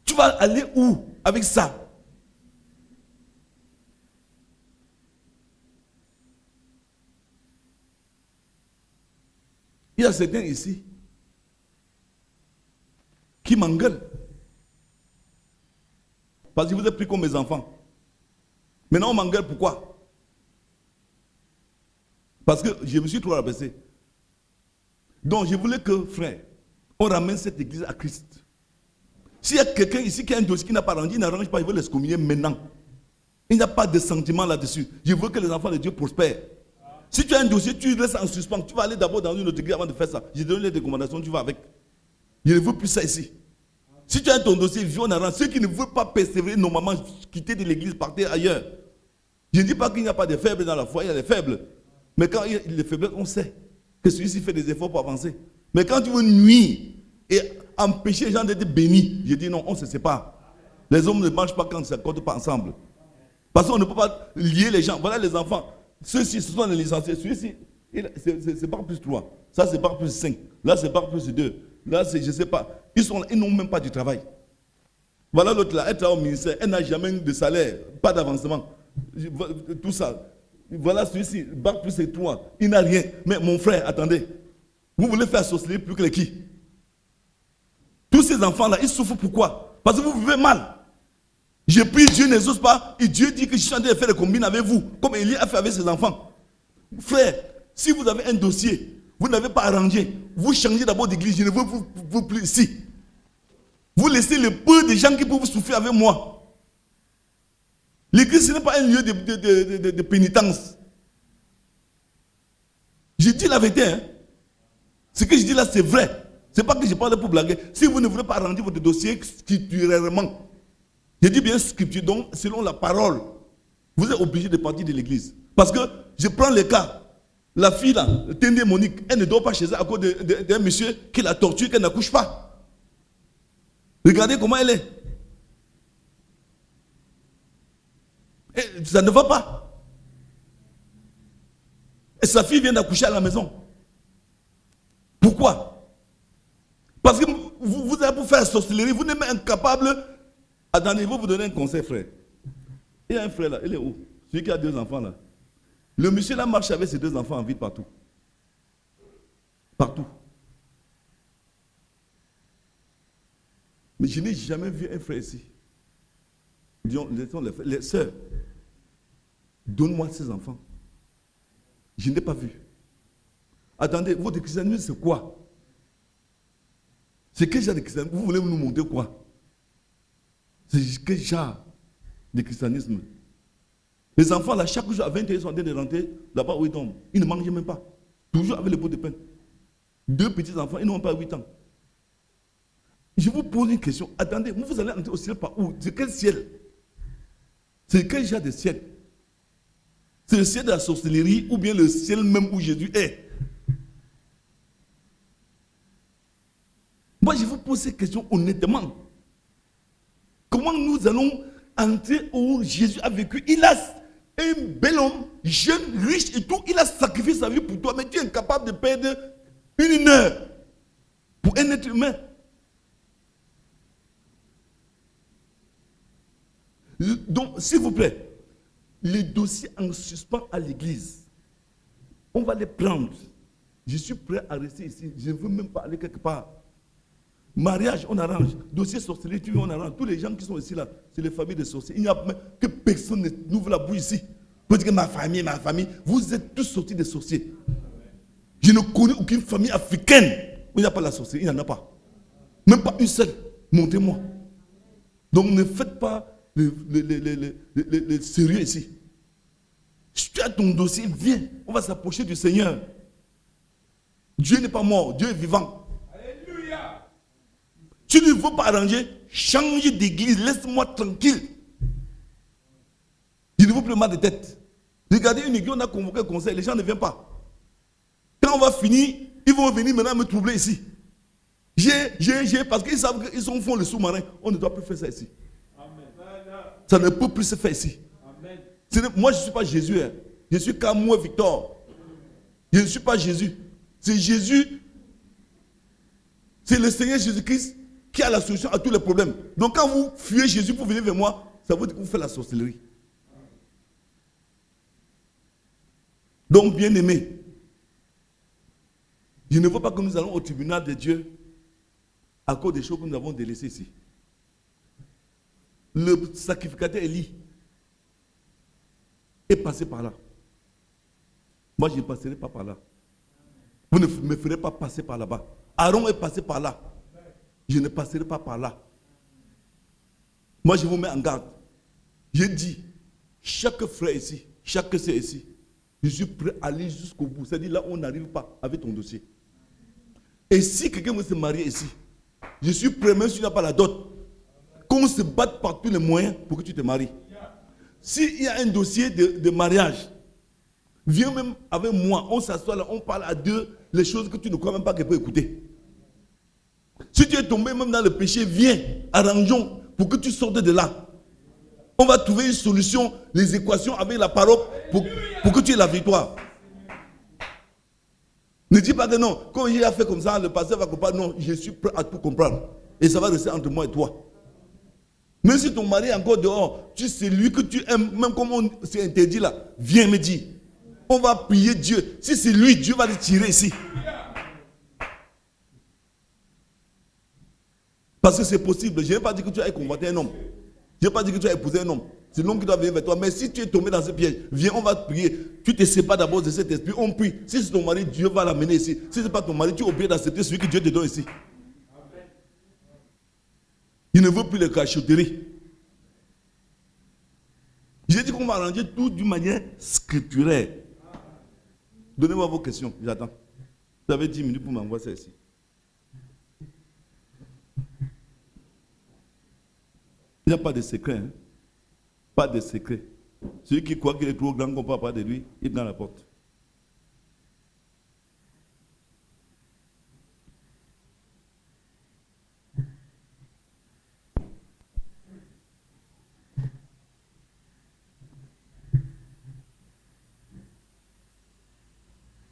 Tu vas aller où avec ça? Il y a certains ici qui m'engueulent. Parce que je vous ai pris comme mes enfants. Maintenant, on m'engueule pourquoi? Parce que je me suis trop rabaissé. Donc, je voulais que, frère, on ramène cette église à Christ. S'il y a quelqu'un ici qui a un dossier qui n'a pas rendu, il n'arrange pas, il veut l'excommunier maintenant. Il n'y a pas de sentiment là-dessus. Je veux que les enfants de Dieu prospèrent. Si tu as un dossier, tu restes en suspens. Tu vas aller d'abord dans une autre église avant de faire ça. J'ai donné les recommandations, tu vas avec. Je ne veux plus ça ici. Si tu as ton dossier, viens en arrange. Ceux qui ne veulent pas persévérer, normalement, quitter de l'église, partir ailleurs. Je ne dis pas qu'il n'y a pas de faibles dans la foi, il y a des faibles. Mais quand il y a des faiblesses, on sait que celui-ci fait des efforts pour avancer. Mais quand tu veux nuire et empêcher les gens d'être bénis, je dis non, on se sépare. Les hommes ne mangent pas quand ils ne s'accordent pas ensemble. Parce qu'on ne peut pas lier les gens. Voilà les enfants. Ceux-ci, ce sont les licenciés. Celui-ci, c'est pas plus 3. Ça, c'est pas plus 5. Là, c'est pas plus 2. Là, c'est, je ne sais pas. Ils n'ont même pas du travail. Voilà l'autre là, elle travaille au ministère. Elle n'a jamais de salaire, pas d'avancement. Tout ça. Voilà celui-ci, bac plus 3. Il n'a rien. Mais mon frère, attendez. Vous voulez faire sorcellerie plus que les qui? Tous ces enfants-là, ils souffrent pourquoi? Parce que vous vivez mal. Je prie, Dieu n'exauce pas. Et Dieu dit que je suis en train de faire des combines avec vous. Comme Élie a fait avec ses enfants. Frère, si vous avez un dossier, vous n'avez pas arrangé, vous changez d'abord d'église, je ne veux vous plus ici. Vous laissez le peu de gens qui peuvent souffrir avec moi. L'église, ce n'est pas un lieu de pénitence. Je dis la vérité. Hein. Ce que je dis là, c'est vrai. Ce n'est pas que je parle pour blaguer. Si vous ne voulez pas arranger votre dossier scripturairement, je dis bien scripture, donc selon la parole, vous êtes obligé de partir de l'église. Parce que je prends le cas. La fille là, Tendé Monique, elle ne dort pas chez elle à cause d'un monsieur qui la torture, qu'elle n'accouche pas. Regardez comment elle est. Et ça ne va pas. Et sa fille vient d'accoucher à la maison. Pourquoi? Parce que vous avez pour faire sorcellerie, vous n'êtes même incapable. Attendez, je vais vous donner un conseil, frère. Il y a un frère là, il est où? Celui qui a 2 enfants là. Le monsieur là marche avec ses 2 enfants en ville partout. Partout. Mais je n'ai jamais vu un frère ici. Disons, les sœurs, donne-moi ces enfants. Je n'ai pas vu. Attendez, votre christianisme c'est quoi? C'est quel genre de christianisme? Vous voulez nous montrer quoi? C'est quel genre de christianisme? Les enfants, là, chaque jour à 21 ils sont en train de rentrer là-bas où ils tombent. Ils ne mangent même pas. Toujours avec le pot de pain. 2 petits enfants, ils n'ont pas 8 ans. Je vous pose une question. Attendez, vous allez entrer au ciel par où? C'est quel ciel? C'est quel genre de ciel? C'est le ciel de la sorcellerie ou bien le ciel même où Jésus est? Moi, je vous pose cette question honnêtement. Comment nous allons entrer où Jésus a vécu? Il a un bel homme, jeune, riche et tout. Il a sacrifié sa vie pour toi, mais tu es incapable de perdre 1 heure pour un être humain. Donc, s'il vous plaît, les dossiers en suspens à l'église, on va les prendre. Je suis prêt à rester ici. Je ne veux même pas aller quelque part. Mariage, on arrange. Dossier sorcellerie, tu veux, on arrange. Tous les gens qui sont ici là, c'est les familles de sorciers. Il n'y a même que personne n'ouvre la bouche ici. Pour dire que ma famille, vous êtes tous sortis des sorciers. Je ne connais aucune famille africaine où il n'y a pas la sorcellerie. Il n'y en a pas. Même pas une seule. Montrez-moi. Donc ne faites pas le sérieux ici. Si tu as ton dossier, viens. On va s'approcher du Seigneur. Dieu n'est pas mort, Dieu est vivant. Alléluia. Tu ne veux pas arranger, change d'église, laisse-moi tranquille. Je ne veux plus mal de tête. Regardez une église, on a convoqué un conseil, les gens ne viennent pas. Quand on va finir, ils vont venir maintenant me troubler ici. Parce qu'ils savent qu'ils sont au fond le sous-marin. On ne doit plus faire ça ici. Ça ne peut plus se faire ici. Amen. Moi, je ne suis pas Jésus. Hein. Je suis comme moi, Victor. Je ne suis pas Jésus. C'est Jésus. C'est le Seigneur Jésus-Christ qui a la solution à tous les problèmes. Donc, quand vous fuyez Jésus pour venir vers moi, ça veut dire que vous faites la sorcellerie. Donc, bien-aimés, je ne veux pas que nous allons au tribunal de Dieu à cause des choses que nous avons délaissées ici. Le sacrificateur Élie est passé par là. Moi, je ne passerai pas par là. Vous ne me ferez pas passer par là-bas. Aaron est passé par là. Je ne passerai pas par là. Moi, je vous mets en garde. Je dis, chaque frère ici, chaque sœur ici, je suis prêt à aller jusqu'au bout. C'est-à-dire là, on n'arrive pas avec ton dossier. Et si quelqu'un veut se marier ici, je suis prêt, même si tu n'as pas la dot, qu'on se batte par tous les moyens pour que tu te maries. S'il y a un dossier de mariage, viens même avec moi, on s'assoit là, on parle à deux, les choses que tu ne crois même pas qu'elle peut écouter. Si tu es tombé même dans le péché, viens, arrangeons pour que tu sortes de là. On va trouver une solution, les équations avec la parole pour que tu aies la victoire. Ne dis pas que non, quand il a fait comme ça, le pasteur va comprendre. Non, je suis prêt à tout comprendre. Et ça va rester entre moi et toi. Même si ton mari est encore dehors, tu sais lui que tu aimes, même comme on s'est interdit là, viens me dire. On va prier Dieu. Si c'est lui, Dieu va le tirer ici. Parce que c'est possible. Je n'ai pas dit que tu as convoité un homme. Je n'ai pas dit que tu as épousé un homme. C'est l'homme qui doit venir vers toi. Mais si tu es tombé dans ce piège, viens, on va te prier. Tu te sépares d'abord de cet esprit, on prie. Si c'est ton mari, Dieu va l'amener ici. Si ce n'est pas ton mari, tu es obligé d'accepter celui que Dieu te donne ici. Il ne veut plus les cachotteries. J'ai dit qu'on va arranger tout d'une manière scripturaire. Donnez-moi vos questions, j'attends. Vous avez 10 minutes pour m'envoyer ça ici. Il n'y a pas de secret. Hein? Pas de secret. Celui qui croit qu'il est trop grand qu'on ne parle pas de lui, il est dans la porte.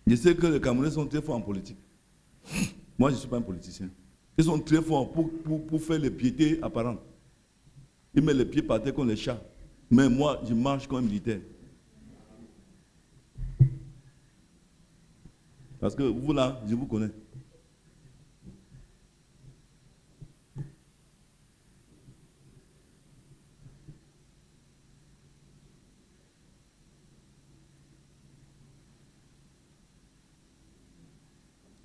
Je sais que les Camerounais sont très forts en politique. Moi, je ne suis pas un politicien. Ils sont très forts pour faire les piétés apparentes. Ils mettent les pieds par terre comme les chats. Mais moi, je marche comme un militaire. Parce que vous là, je vous connais.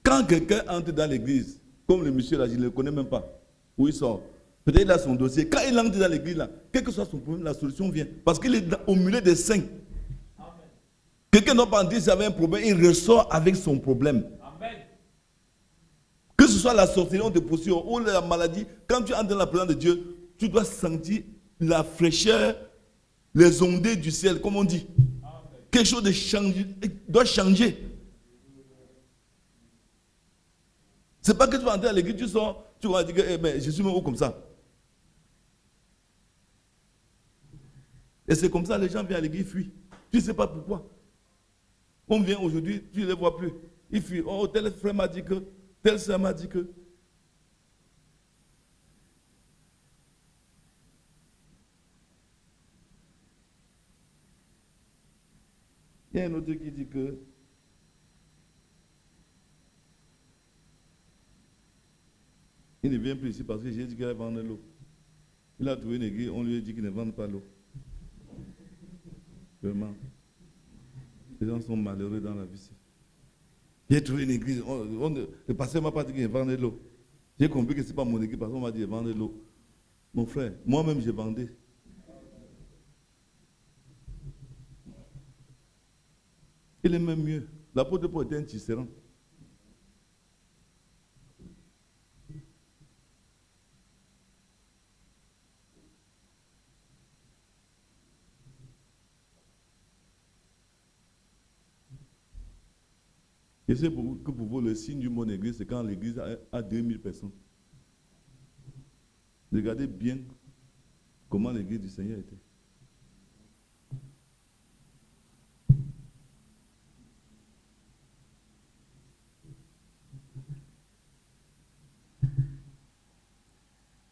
Quand quelqu'un entre dans l'église, comme le monsieur là, je ne le connais même pas, où il sort, peut-être il a son dossier. Quand il entre dans l'église là, quel que soit son problème, la solution vient. Parce qu'il est au milieu des saints. Quelqu'un n'a pas dit s'il avait un problème, il ressort avec son problème. Amen. Que ce soit la sorcellerie, on te poursuit, ou la maladie, quand tu entres dans la présence de Dieu, tu dois sentir la fraîcheur, les ondées du ciel, comme on dit. Amen. Quelque chose doit changer. C'est pas que tu vas entrer à l'église, tu sors, tu vas dire que je suis même comme ça. Et c'est comme ça, les gens viennent à l'église, ils fuient. Tu ne sais pas pourquoi. On vient aujourd'hui, tu ne les vois plus. Ils fuient. Oh, tel frère m'a dit que, tel soeur m'a dit que. Il y a un autre qui dit que il ne vient plus ici parce que j'ai dit qu'il allait vendre l'eau. Il a trouvé une église, on lui a dit qu'il ne vende pas l'eau. Vraiment. Les gens sont malheureux dans la vie. J'ai trouvé une église, le pasteur ne m'a pas dit qu'il vendait l'eau. J'ai compris que ce n'est pas mon église parce qu'on m'a dit qu'il vendait l'eau. Mon frère, moi-même j'ai vendu. Il est même mieux. L'apôtre Paul était un tisserand. Je sais que pour vous, le signe du mot église, c'est quand l'église a 2000 personnes. Regardez bien comment l'église du Seigneur était.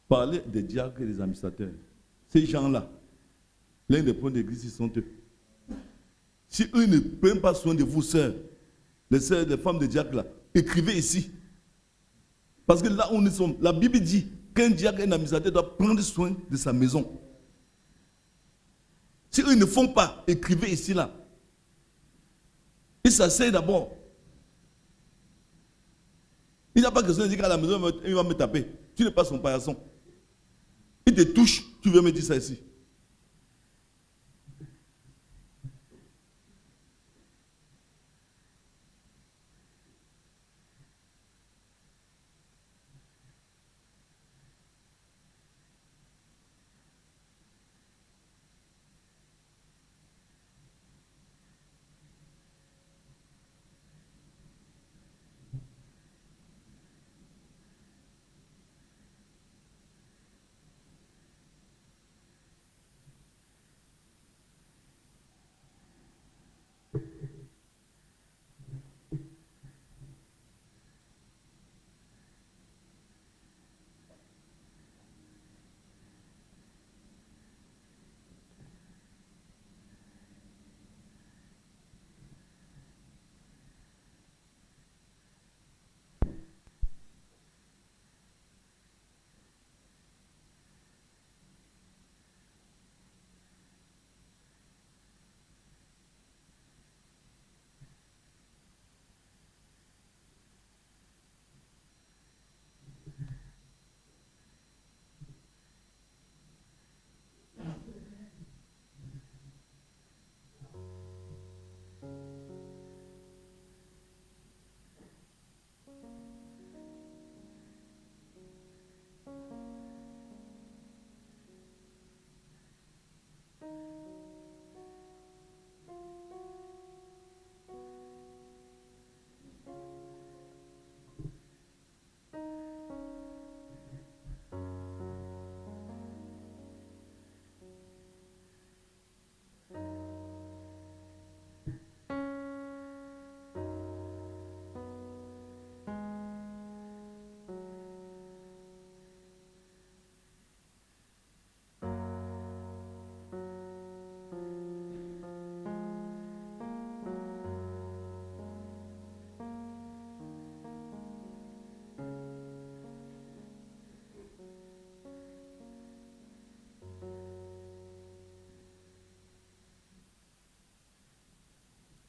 Parler des diacres et des administrateurs. Ces gens-là, l'un des points d'église, ils sont eux. Si eux ne prennent pas soin de vous, sœurs, les sœurs, les femmes de diacres là, écrivez ici. Parce que là où nous sommes, la Bible dit qu'un diacre et un administrateur doit prendre soin de sa maison. Si eux ne font pas, écrivez ici là. Ils s'asseyent d'abord. Il n'y a pas question de dire qu'à la maison, il va me taper. Tu n'es pas son paillasson. Il te touche, tu veux me dire ça ici.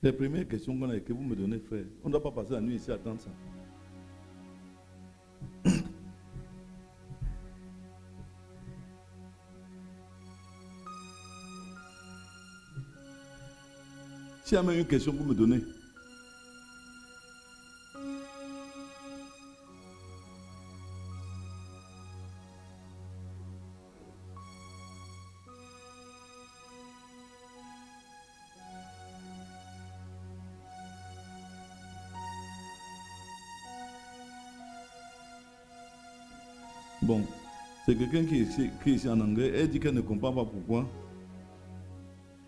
Les premières questions que vous me donnez, frère, on ne doit pas passer la nuit ici à attendre ça. S'il y a même une question que vous me donnez, bon, c'est quelqu'un qui est ici en anglais. Elle dit qu'elle ne comprend pas pourquoi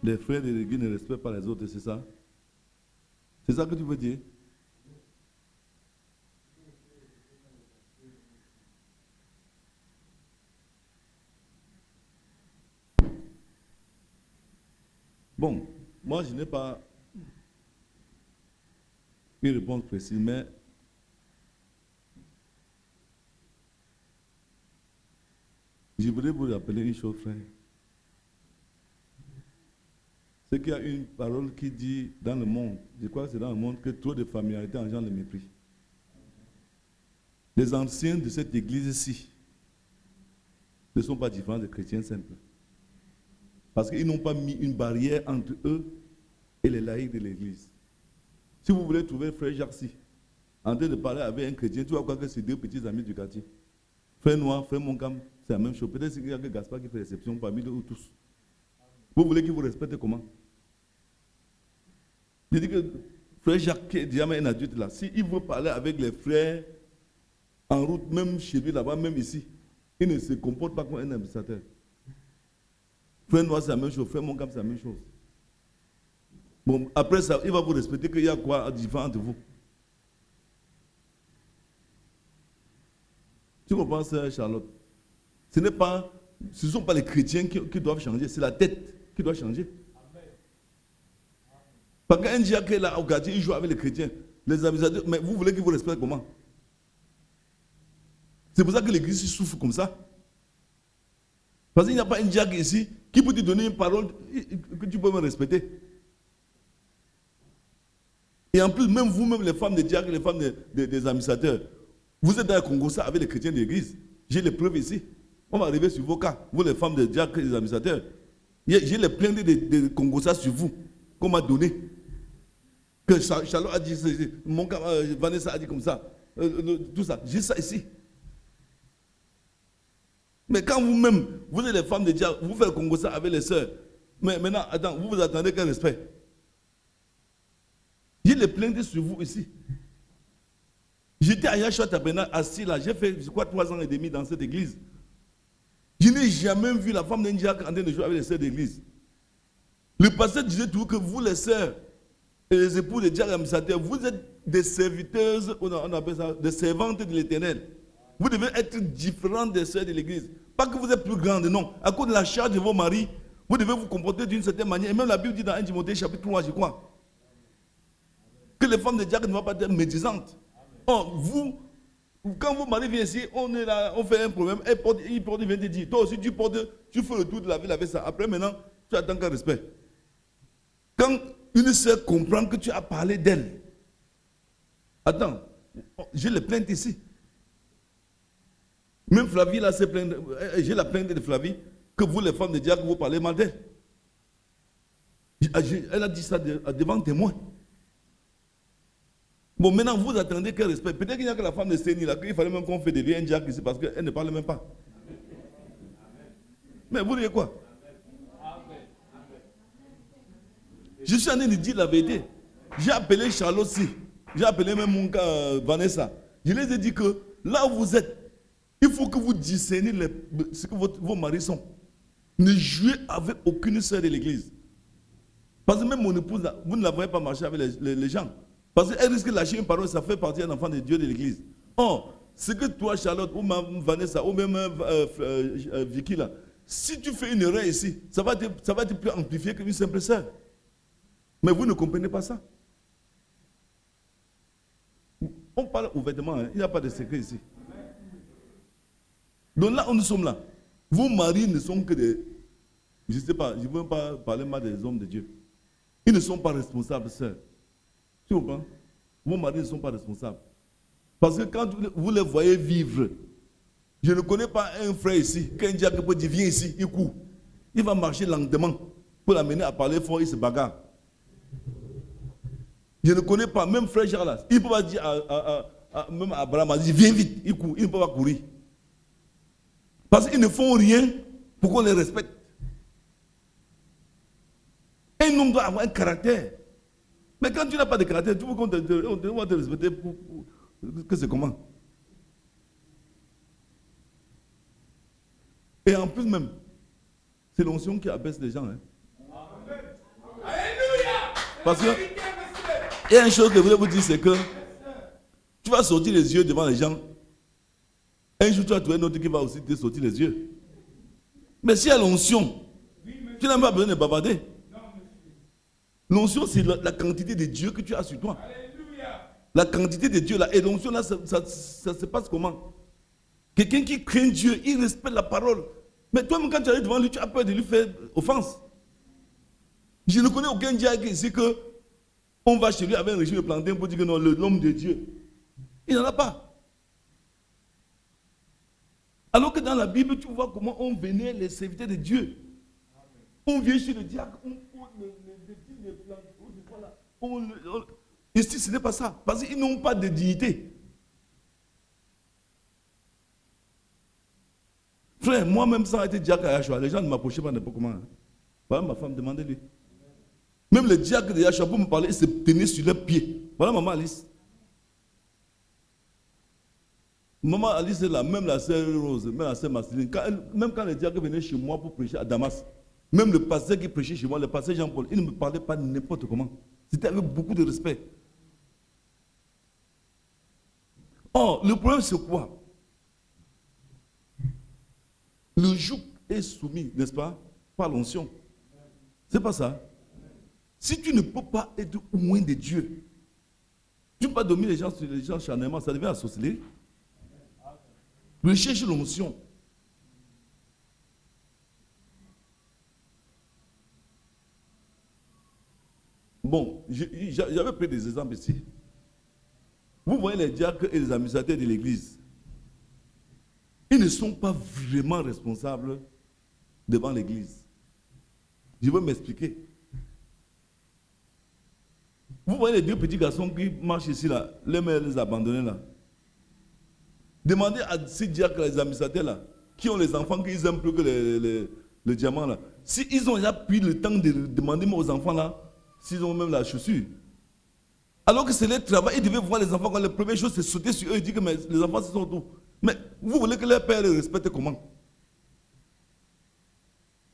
les frères de l'église ne respectent pas les autres, c'est ça? C'est ça que tu veux dire? Bon, moi je n'ai pas une réponse précise, mais je voudrais vous rappeler une chose, frère. C'est qu'il y a une parole qui dit dans le monde, je crois que c'est dans le monde, que trop de familiarité engendre le mépris. Les anciens de cette église-ci ne sont pas différents des chrétiens simples. Parce qu'ils n'ont pas mis une barrière entre eux et les laïcs de l'église. Si vous voulez trouver frère Jacques en train de parler avec un chrétien, tu vas croire que c'est deux petits amis du quartier. Frère Noir, frère Moncam, c'est la même chose. Peut-être qu'il y a que Gaspard qui fait l'exception parmi eux tous. Vous voulez qu'il vous respecte comment? Je dis que frère Jacques qui est déjà un adulte là, s'il veut parler avec les frères en route, même chez lui là-bas, même ici, il ne se comporte pas comme un administrateur. Frère Noir, c'est la même chose. Frère Moncam, c'est la même chose. Bon, après ça, il va vous respecter qu'il y a quoi de différent entre vous. Tu comprends ça, Charlotte? Ce ne sont pas les chrétiens qui doivent changer, c'est la tête qui doit changer. Parce qu'un diacre est là au quartier, il joue avec les chrétiens. Les administrateurs, mais vous voulez qu'ils vous respectent comment? C'est pour ça que l'église souffre comme ça. Parce qu'il n'y a pas un diacre ici qui peut te donner une parole que tu peux me respecter. Et en plus, même vous-même, les femmes des diacres, les femmes des administrateurs, vous êtes dans le Congo ça avec les chrétiens de l'église. J'ai les preuves ici. On va arriver sur vos cas. Vous, les femmes des diacres et des administrateurs. J'ai les plaintes de Congo ça sur vous qu'on m'a donné. Que Charlotte a dit, mon cas, Vanessa a dit comme ça. Tout ça. J'ai ça ici. Mais quand vous-même, vous êtes les femmes de diacres, vous faites le Congo ça avec les sœurs. Mais maintenant, attends, vous attendez quel respect? J'ai les plaintes sur vous ici. J'étais à Yachua Tapena, assis là, j'ai fait, je crois, 3 ans et demi dans cette église. Je n'ai jamais vu la femme d'un diacre en train de jouer avec les sœurs d'église. Le pasteur disait toujours que vous, les sœurs et les époux des diacres administrateurs, vous êtes des serviteuses, on appelle ça, des servantes de l'Éternel. Vous devez être différents des sœurs de l'église. Pas que vous êtes plus grandes, non. À cause de la charge de vos maris, vous devez vous comporter d'une certaine manière. Et même la Bible dit dans 1 Timothée chapitre 3, je crois, que les femmes de diacre ne vont pas être médisantes. Or, vous, quand vos maris viennent ici, on est là, on fait un problème, il porte, il vient te dire, toi aussi tu portes, tu fais le tour de la ville avec ça. Après maintenant, tu attends qu'un respect. Quand une sœur comprend que tu as parlé d'elle, attends, j'ai les plaintes ici. Même Flavie, là, j'ai la plainte de Flavie, que vous, les femmes de diacre, vous parlez mal d'elle. Elle a dit ça devant témoin. Bon, maintenant, vous attendez qu'elle respecte. Peut-être qu'il n'y a que la femme de Séni, là, qu'il fallait même qu'on fait des liens diacre ici, parce qu'elle ne parle même pas. Mais vous dites quoi? Je suis en train de dire la vérité. J'ai appelé Charlotte, j'ai appelé même mon cas, Vanessa. Je les ai dit que là où vous êtes, il faut que vous discerniez ce que vos maris sont. Ne jouez avec aucune sœur de l'église. Parce que même mon épouse, là, vous ne la voyez pas marcher avec les gens. Parce qu'elle risque de lâcher une parole, ça fait partie d'un enfant de Dieu de l'église. Or, ce que toi, Charlotte, ou même Vanessa, ou même Vicky, là, si tu fais une erreur ici, ça va être plus amplifié qu'une simple sœur. Mais vous ne comprenez pas ça. On parle ouvertement, hein. Il n'y a pas de secret ici. Donc là où nous sommes là, vos maris ne sont que des... Je ne sais pas, je ne veux pas parler mal des hommes de Dieu. Ils ne sont pas responsables, sœurs. Tu comprends? Vos maris ne sont pas responsables. Parce que quand vous les voyez vivre, je ne connais pas un frère ici, qu'un diable peut dire viens ici, il court. Il va marcher lentement pour l'amener à parler fort, il se bagarre. Je ne connais pas, même frère Charles, il ne peut pas dire même à Abraham, viens vite, il court, il ne peut pas courir. Parce qu'ils ne font rien pour qu'on les respecte. Un homme doit avoir un caractère. Mais quand tu n'as pas de caractère, tu veux qu'on te respecter que c'est comment? Et en plus même, c'est l'onction qui abaisse les gens. Hein. Parce que, il y a une chose que je voulais vous dire, c'est que tu vas sortir les yeux devant les gens. Un jour, tu vas trouver un autre qui va aussi te sortir les yeux. Mais s'il y a l'onction, tu n'as pas besoin de bavarder. L'onction, c'est la quantité de Dieu que tu as sur toi. La quantité de Dieu là. Et l'onction là, ça se passe comment? Quelqu'un qui craint Dieu, il respecte la parole. Mais toi-même, quand tu arrives devant lui, tu as peur de lui faire offense. Je ne connais aucun diable ici que on va chez lui avec un régime de plantain pour dire que non, l'homme de Dieu. Il n'en a pas. Alors que dans la Bible, tu vois comment on vénère les serviteurs de Dieu. On vient chez le diable, on dit les plantes, ici, ce n'est pas ça. Parce qu'ils n'ont pas de dignité. Frère, moi-même, sans être diacre à Yahshua, les gens ne m'approchaient pas n'importe comment. Voilà ma femme, demandez-lui. Même le diacre de Yahshua, pour me parler, il se tenait sur leurs pieds. Voilà maman Alice. Maman Alice est là, même la sœur Rose, même la sœur Marceline. Même quand le diacre venait chez moi pour prêcher à Damas, même le pasteur qui prêchait chez moi, le pasteur Jean-Paul, il ne me parlait pas n'importe comment. C'était avec beaucoup de respect. Or, le problème c'est quoi? Le joug est soumis, n'est-ce pas, par l'onction. C'est pas ça. Si tu ne peux pas être au moins de Dieu, tu ne peux pas dominer les gens charnellement, ça devient la sorcellerie. Recherche l'onction. Bon, j'avais pris des exemples ici. Vous voyez les diacres et les administrateurs de l'église. Ils ne sont pas vraiment responsables devant l'église. Je veux m'expliquer. Vous voyez les deux petits garçons qui marchent ici, là, les mères les abandonnés là. Demandez à ces diacres, les administrateurs là, qui ont les enfants qu'ils aiment plus que le diamant là. S'ils ont déjà pris le temps de demander aux enfants là, s'ils ont même la chaussure. Alors que c'est leur travail, ils devaient voir les enfants quand la première chose c'est sauter sur eux et dire que mais, les enfants ce sont tout. Mais vous voulez que leur père les respecte comment?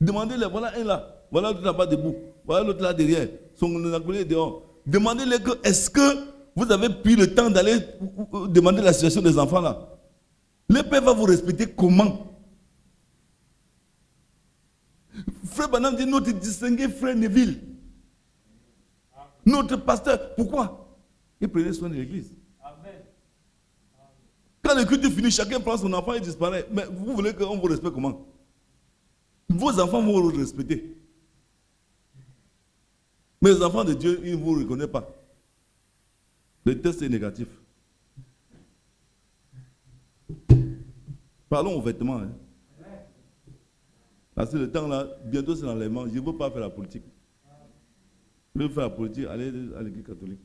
Demandez-les, voilà un là, voilà l'autre là-bas debout, voilà l'autre là derrière, son acolyte dehors. Demandez-les que est-ce que vous avez pris le temps d'aller demander la situation des enfants là? Le père va vous respecter comment? Frère Banam dit notre distingué frère Neville. Notre pasteur, pourquoi? Il prenait soin de l'église. Quand le culte est fini, chacun prend son enfant et disparaît. Mais vous voulez qu'on vous respecte comment? Vos enfants vont vous respecter. Mais les enfants de Dieu, ils ne vous reconnaissent pas. Le test est négatif. Parlons ouvertement. Hein. Parce que le temps là, bientôt c'est l'enlèvement. Je ne veux pas faire la politique. Je veux faire la politique, aller à l'église catholique.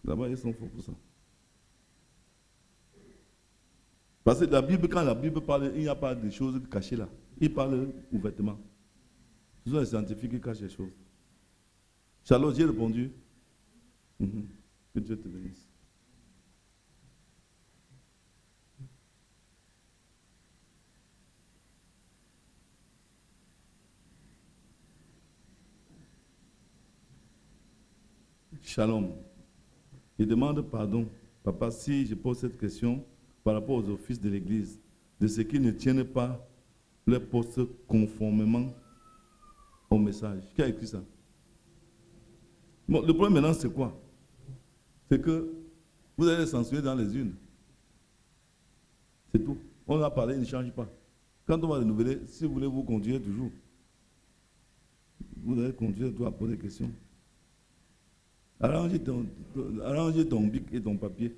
Là-bas, ils sont forts pour ça. Parce que la Bible, quand la Bible parle, il n'y a pas de choses cachées là. Il parle ouvertement. Ce sont les scientifiques qui cachent les choses. Charlotte, j'ai répondu. Que Dieu te bénisse. Shalom. Je demande pardon, papa, si je pose cette question par rapport aux offices de l'Église, de ceux qui ne tiennent pas leur poste conformément au message. Qui a écrit ça? Bon, le problème maintenant, c'est quoi? C'est que vous allez les censurer dans les urnes. C'est tout. On a parlé, il ne change pas. Quand on va renouveler, si vous voulez vous conduire toujours, vous allez conduire, à poser des questions. Arrange ton bic et ton papier.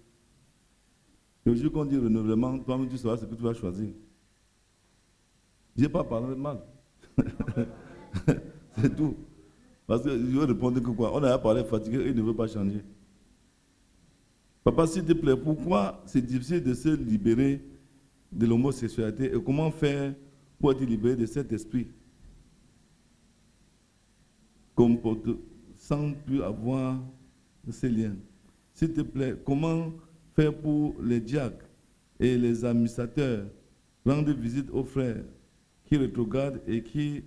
Le jour qu'on dit renouvellement, toi-même tu sauras ce que tu vas choisir. Je n'ai pas parlé mal. C'est tout. Parce que je vais répondre que quoi? On a parlé fatigué et il ne veut pas changer. Papa, s'il te plaît, pourquoi c'est difficile de se libérer de l'homosexualité et comment faire pour être libéré de cet esprit sans plus avoir ces liens? S'il te plaît, comment faire pour les diacres et les administrateurs rendre visite aux frères qui rétrogradent et qui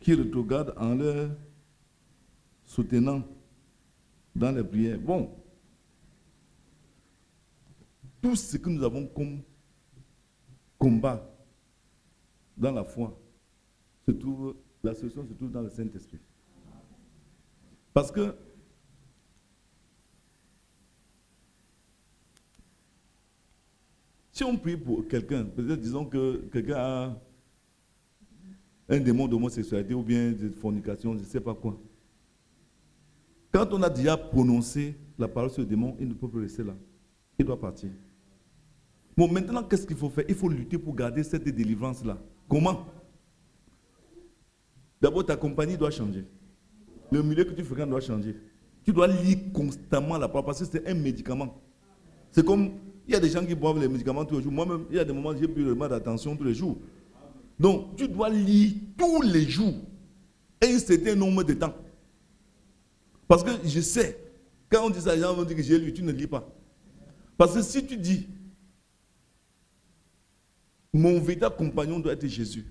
rétrogradent en leur soutenant dans les prières? Bon, tout ce que nous avons comme combat dans la foi, la solution se trouve dans le Saint-Esprit. Parce que si on prie pour quelqu'un, peut-être disons que quelqu'un a un démon d'homosexualité ou bien de fornication, je ne sais pas quoi. Quand on a déjà prononcé la parole sur le démon, il ne peut plus rester là. Il doit partir. Bon, maintenant, qu'est-ce qu'il faut faire? Il faut lutter pour garder cette délivrance-là. Comment? D'abord, ta compagnie doit changer. Le milieu que tu fréquentes doit changer. Tu dois lire constamment la parole parce que c'est un médicament. C'est comme, il y a des gens qui boivent les médicaments tous les jours. Moi-même, il y a des moments où j'ai plus le mal d'attention tous les jours. Donc, tu dois lire tous les jours un certain nombre de temps. Parce que je sais, quand on dit ça, les gens vont dire que j'ai lu, tu ne lis pas. Parce que si tu dis, mon véritable compagnon doit être Jésus.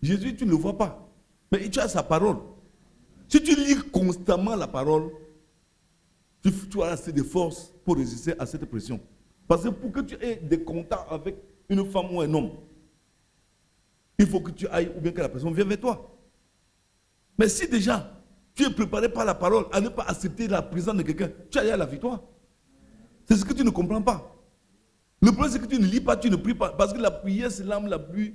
Jésus, tu ne le vois pas. Mais tu as sa parole. Si tu lis constamment la parole, tu as assez de force pour résister à cette pression. Parce que pour que tu aies des contacts avec une femme ou un homme, il faut que tu ailles ou bien que la personne vienne vers toi. Mais si déjà tu es préparé par la parole à ne pas accepter la présence de quelqu'un, tu as à la victoire. C'est ce que tu ne comprends pas. Le problème, c'est que tu ne lis pas, tu ne pries pas. Parce que la prière, c'est l'arme la plus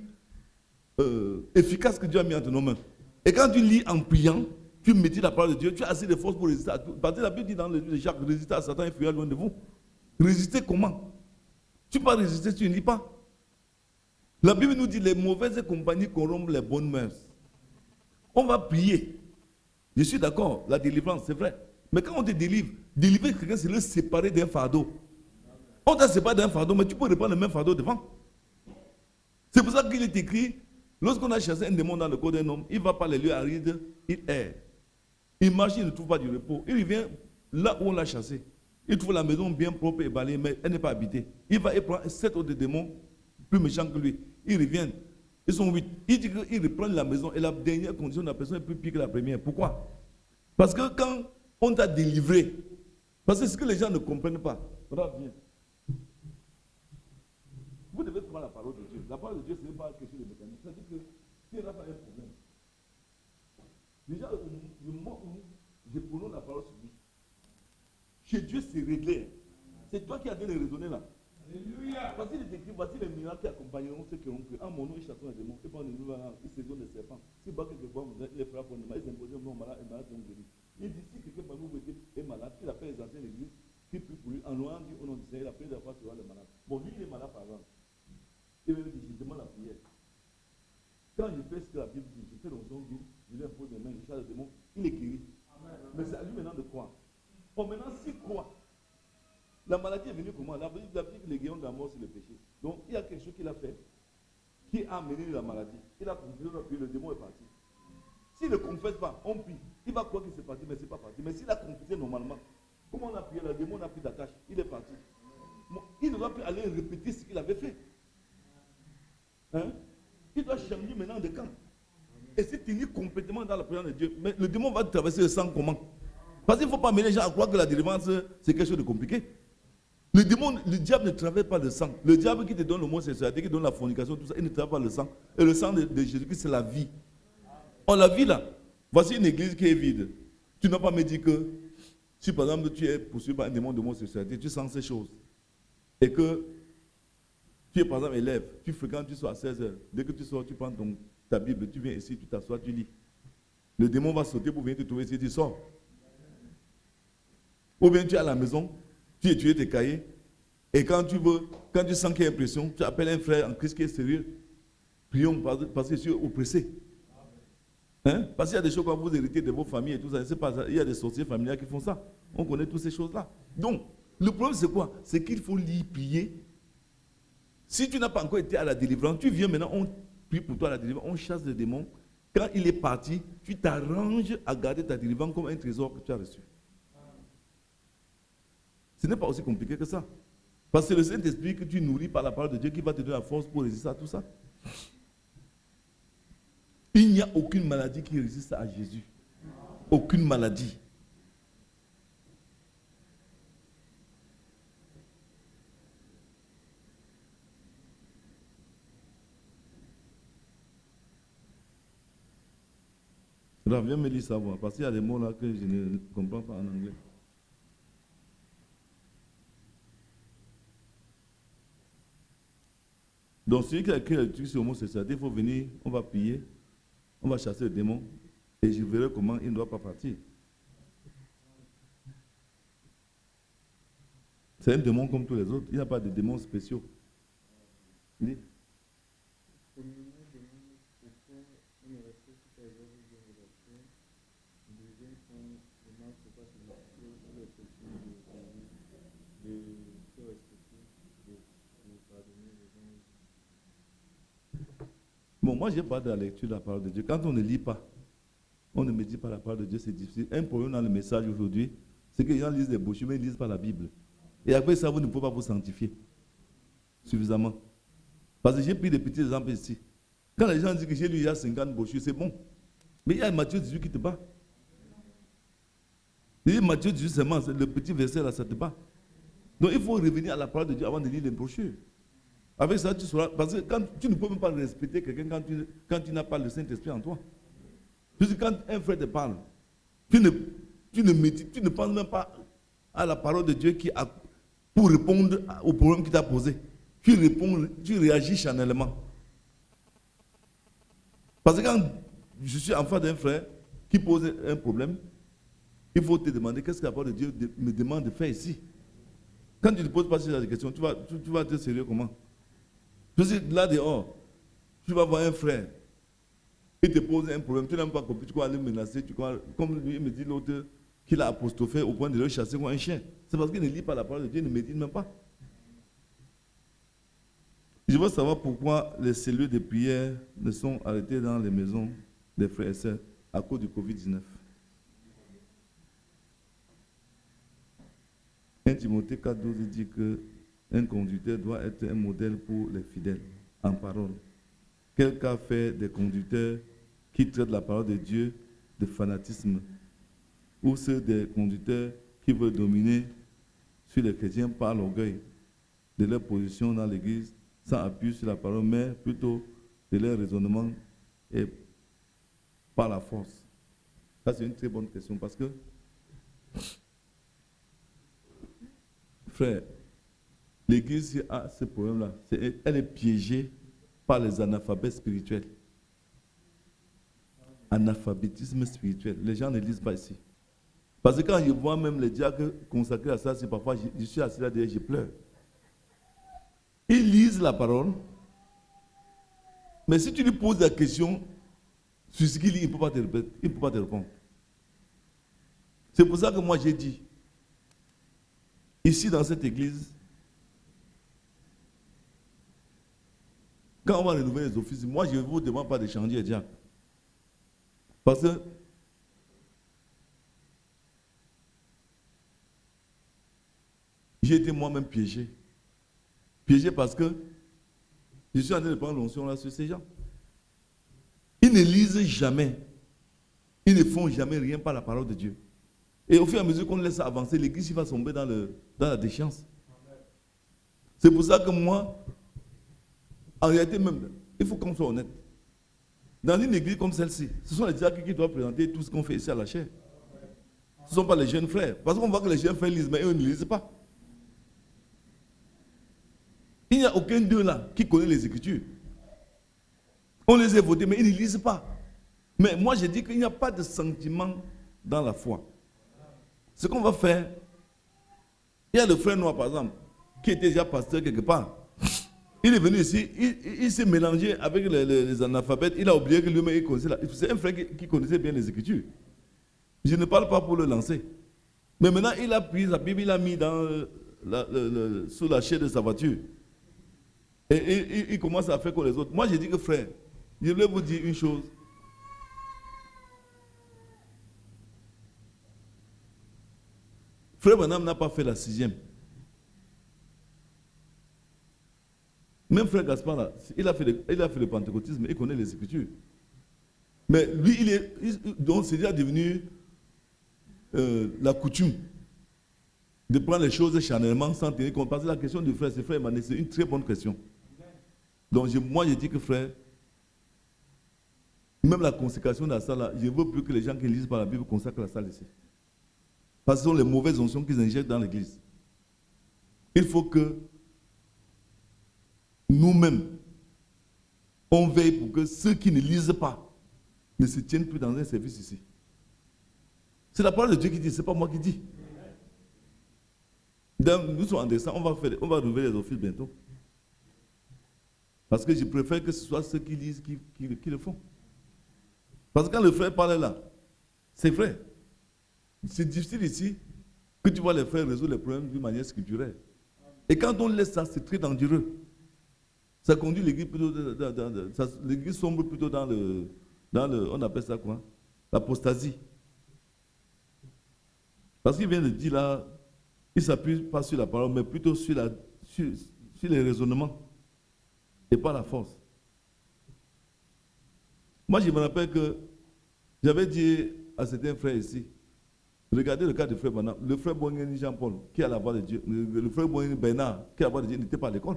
efficace que Dieu a mis entre nos mains. Et quand tu lis en priant, tu médites la parole de Dieu, tu as assez de force pour résister à tout. Parce que la Bible dit dans le livre de Jacques, résister à Satan et fuir loin de vous. Résister comment? Tu ne peux pas résister si tu ne lis pas. La Bible nous dit les mauvaises compagnies corrompent les bonnes mœurs. On va prier. Je suis d'accord, la délivrance, c'est vrai. Mais quand on te délivre, délivrer quelqu'un, c'est le séparer d'un fardeau. On t'a séparé d'un fardeau, mais tu peux reprendre le même fardeau devant. C'est pour ça qu'il est écrit, lorsqu'on a chassé un démon dans le corps d'un homme, il ne va pas les lieux arides, il erre. Il marche, il ne trouve pas du repos. Il revient là où on l'a chassé. Il trouve la maison bien propre et balayée, mais elle n'est pas habitée. Il va et prend 7 autres démons plus méchants que lui. Ils reviennent. Ils sont 8. Il dit qu'il reprend la maison et la dernière condition de la personne est plus pire que la première. Pourquoi? Parce que quand on t'a délivré, parce que ce que les gens ne comprennent pas, regarde bien. Vous devez prendre la parole de Dieu. La parole de Dieu, ce n'est pas quelque chose de mécanique. C'est-à-dire que s'il n'y a pas un problème, déjà, le moment où je prononce la parole sur lui, chez Dieu, c'est réglé. C'est toi qui as donné raisonner là. Alléluia. Voici les écrits, voici les miracles qui accompagneront ceux qui ont cru. En mon nom, ils chasseront les démons. Ils saisiront les serpents. Si bas quelquefois, il les fera pour les malades, ils imposeront non malade et malade seront guéris. Il dit si quelqu'un parmi vous est malade, il appelle les anciens de l'église, qui prie pour lui, en l'ayant dit au nom du Seigneur, il appelle la fois sur le malade. Bon, lui, il est malade par exemple. Il me dit, je demande la prière. Quand je fais ce que la Bible dit, je fais l'onction Bible, je lui impose les mains, je chasse le démon, il est guéri. Amen. Mais c'est à lui maintenant de croire. Bon, maintenant, s'il croit, la maladie est venue comment? La Bible dit que les guérons de la mort, c'est le péché. Donc, il y a quelque chose qu'il a fait qui a amené la maladie. Il a confessé, le démon est parti. S'il ne confesse pas, on prie. Il va croire qu'il s'est parti, mais ce n'est pas parti. Mais s'il a confessé normalement, comme on a prié, le démon a pris la tâche, il est parti. Bon, il ne doit plus aller répéter ce qu'il avait fait. Hein? Il doit changer maintenant de camp. Et se tenir complètement dans la présence de Dieu. Mais le démon va traverser le sang comment? Parce qu'il ne faut pas mêler les gens à croire que la délivrance, c'est quelque chose de compliqué. Le démon, le diable ne travaille pas le sang. Le diable qui te donne l'homosexualité, qui te donne la fornication, tout ça, il ne travaille pas le sang. Et le sang de Jésus-Christ, c'est la vie. On la vie là. Voici une église qui est vide. Tu n'as pas me dit que si par exemple tu es poursuivi par un démon d'homosexualité, tu sens ces choses. Et que tu es par exemple élève, tu fréquentes, tu sors à 16h. Dès que tu sors, tu prends ta Bible, tu viens ici, tu t'assois, tu lis. Le démon va sauter pour venir te trouver si tu sors. Ou bien tu es à la maison, tu étudies tes cahiers, et quand tu sens qu'il y a impression, tu appelles un frère en Christ qui est sérieux. Prions parce que je suis oppressé. Hein? Parce qu'il y a des choses quand vous héritez de vos familles et tout ça, il y a des sorciers familiaux qui font ça. On connaît toutes ces choses-là. Donc, le problème c'est quoi? C'est qu'il faut lire, prier. Si tu n'as pas encore été à la délivrance, tu viens maintenant, on prie pour toi à la délivrance, on chasse les démons. Quand il est parti, tu t'arranges à garder ta délivrance comme un trésor que tu as reçu. Ce n'est pas aussi compliqué que ça. Parce que c'est le Saint-Esprit que tu nourris par la parole de Dieu qui va te donner la force pour résister à tout ça. Il n'y a aucune maladie qui résiste à Jésus. Aucune maladie. Alors, viens me lire ça, parce qu'il y a des mots là que je ne comprends pas en anglais. Donc, celui qui a écrit le truc sur l'homosexualité, il faut venir, on va prier, on va chasser le démon, et je verrai comment il ne doit pas partir. C'est un démon comme tous les autres, il n'y a pas de démons spéciaux. Oui. Bon, moi, je n'ai pas de la lecture de la parole de Dieu. Quand on ne lit pas, on ne médite pas la parole de Dieu, c'est difficile. Un problème dans le message aujourd'hui, c'est que les gens lisent des brochures, mais ils ne lisent pas la Bible. Et après ça, vous ne pouvez pas vous sanctifier suffisamment. Parce que j'ai pris des petits exemples ici. Quand les gens disent que j'ai lu il y a 50 brochures, c'est bon. Mais il y a Matthieu 18 qui te bat. Il dit Matthieu 18 seulement, le petit verset là, ça te bat. Donc il faut revenir à la parole de Dieu avant de lire les brochures. Avec ça, tu sauras. Parce que quand, tu ne peux même pas respecter quelqu'un quand tu n'as pas le Saint-Esprit en toi. Parce que quand un frère te parle, tu ne penses même pas à la parole de Dieu qui a, pour répondre au problème qu'il t'a posé. Tu réponds, tu réagis charnellement. Parce que quand je suis en face d'un frère qui pose un problème, il faut te demander qu'est-ce que la parole de Dieu me demande de faire ici. Quand tu ne te poses pas ces questions, tu vas être sérieux comment? Parce que là dehors, tu vas voir un frère, il te pose un problème, tu n'as même pas compris, tu crois aller menacer, comme lui me dit l'autre, qu'il a apostrophé au point de le chasser comme un chien. C'est parce qu'il ne lit pas la parole de Dieu, il ne médite même pas. Je veux savoir pourquoi les cellules de prière ne sont arrêtées dans les maisons des frères et sœurs à cause du Covid-19. 1 Timothée 4,12 dit qu'un conducteur doit être un modèle pour les fidèles en parole. Quel cas fait des conducteurs qui traitent la parole de Dieu de fanatisme ou ceux des conducteurs qui veulent dominer sur les chrétiens par l'orgueil de leur position dans l'Église sans appui sur la parole, mais plutôt de leur raisonnement et par la force? Ça, c'est une très bonne question parce que, frère, l'Église a ce problème-là. Elle est piégée par les analphabètes spirituels. Analphabétisme spirituel. Les gens ne lisent pas ici. Parce que quand je vois même les diacres consacrés à ça, c'est parfois, je suis assis là derrière, je pleure. Ils lisent la parole, mais si tu lui poses la question sur ce qu'il lit, il ne peut pas te répondre. C'est pour ça que moi j'ai dit, ici dans cette église, quand on va renouveler les offices, moi je ne vous demande pas de changer les diacres. Parce que j'ai été moi-même piégé. Piégé parce que je suis en train de prendre l'onction là sur ces gens. Ils ne lisent jamais. Ils ne font jamais rien par la parole de Dieu. Et au fur et à mesure qu'on laisse avancer, l'église va tomber dans la déchéance. C'est pour ça que moi, en réalité même, il faut qu'on soit honnête. Dans une église comme celle-ci, ce sont les diacres qui doivent présenter tout ce qu'on fait ici à la chair. Ce ne sont pas les jeunes frères. Parce qu'on voit que les jeunes frères lisent, mais eux ne lisent pas. Il n'y a aucun d'eux là qui connaît les Écritures. On les a votés, mais ils ne lisent pas. Mais moi, j'ai dit qu'il n'y a pas de sentiment dans la foi. Ce qu'on va faire, il y a le frère noir, par exemple, qui était déjà pasteur quelque part. Il est venu ici, il s'est mélangé avec les analphabètes, il a oublié que lui-même il connaissait. C'est un frère qui connaissait bien les Écritures. Je ne parle pas pour le lancer. Mais maintenant, il a pris sa Bible, il l'a mis sous la chaise de sa voiture. Et il commence à faire comme les autres. Moi, j'ai dit que frère, je voulais vous dire une chose. Frère Branham n'a pas fait la 6e. Même frère Gaspard, là, il a fait le pentecôtisme, il connaît les Écritures. Mais lui, donc c'est déjà devenu la coutume de prendre les choses charnellement sans tenir compte. Parce que la question du frère, c'est une très bonne question. Donc moi, je dis que frère, même la consécration de la salle, là, je ne veux plus que les gens qui lisent par la Bible consacrent la salle ici. Parce que ce sont les mauvaises onction qu'ils injectent dans l'église. Il faut que nous-mêmes, on veille pour que ceux qui ne lisent pas ne se tiennent plus dans un service ici. C'est la parole de Dieu qui dit, ce n'est pas moi qui dis. Nous sommes en décembre, on va renouveler les offices bientôt. Parce que je préfère que ce soit ceux qui lisent qui le font. Parce que quand le frère parle là, c'est vrai. C'est difficile ici que tu vois les frères résoudre les problèmes d'une manière scripturelle. Et quand on laisse ça, c'est très dangereux. Ça conduit l'église plutôt l'église sombre plutôt dans le, on appelle ça quoi? L'apostasie. Parce qu'il vient de dire là, il ne s'appuie pas sur la parole, mais plutôt sur les raisonnements et pas la force. Moi, je me rappelle que j'avais dit à certains frères ici, regardez le cas du frère Bernard, le frère Boigny Jean-Paul, qui a la voix de Dieu, le frère Boigny Bernard, qui a la voix de Dieu, n'était pas à l'école.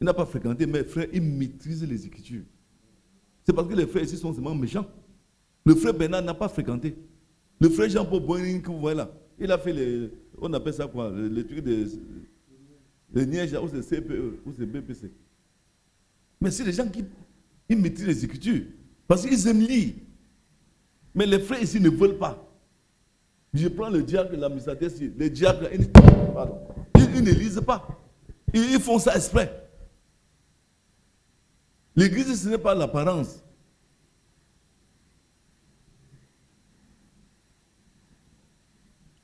Il n'a pas fréquenté, mais frère, il maîtrise les Écritures. C'est parce que les frères ici sont vraiment méchants. Le frère Bernard n'a pas fréquenté. Le frère Jean-Paul Boigny, que vous voyez là, il a fait on appelle ça quoi, les trucs les nièges, ou c'est CPE, ou c'est BPC. Mais c'est les gens qui maîtrisent les Écritures, parce qu'ils aiment lire. Mais les frères ici ne veulent pas. Je prends le diacre, l'administrateur, les diacres, ils ne lisent pas. Ils font ça exprès. L'église, ce n'est pas l'apparence.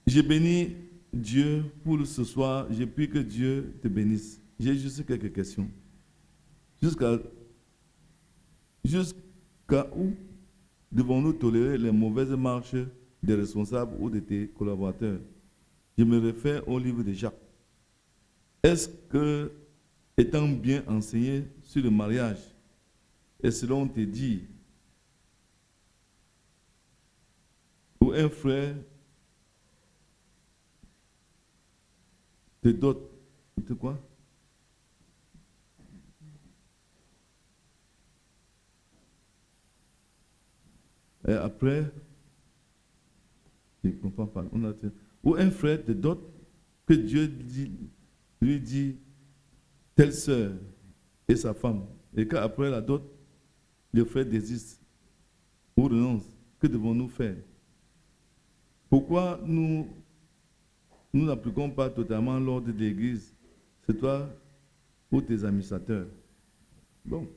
J'ai béni Dieu pour ce soir. Je prie que Dieu te bénisse. J'ai juste quelques questions. Jusqu'à où devons-nous tolérer les mauvaises marches des responsables ou de tes collaborateurs? Je me réfère au livre de Jacques. Est-ce que, étant bien enseigné sur le mariage, et selon tes dires, ou un frère te dote de quoi? Et après, je ne comprends pas. Ou un frère te dote que Dieu lui dit telle sœur et sa femme, et qu'après la dot, le frère désiste ou renonce. Que devons-nous faire? Pourquoi nous n'appliquons pas totalement l'ordre de l'Église? C'est toi ou tes administrateurs. Bon,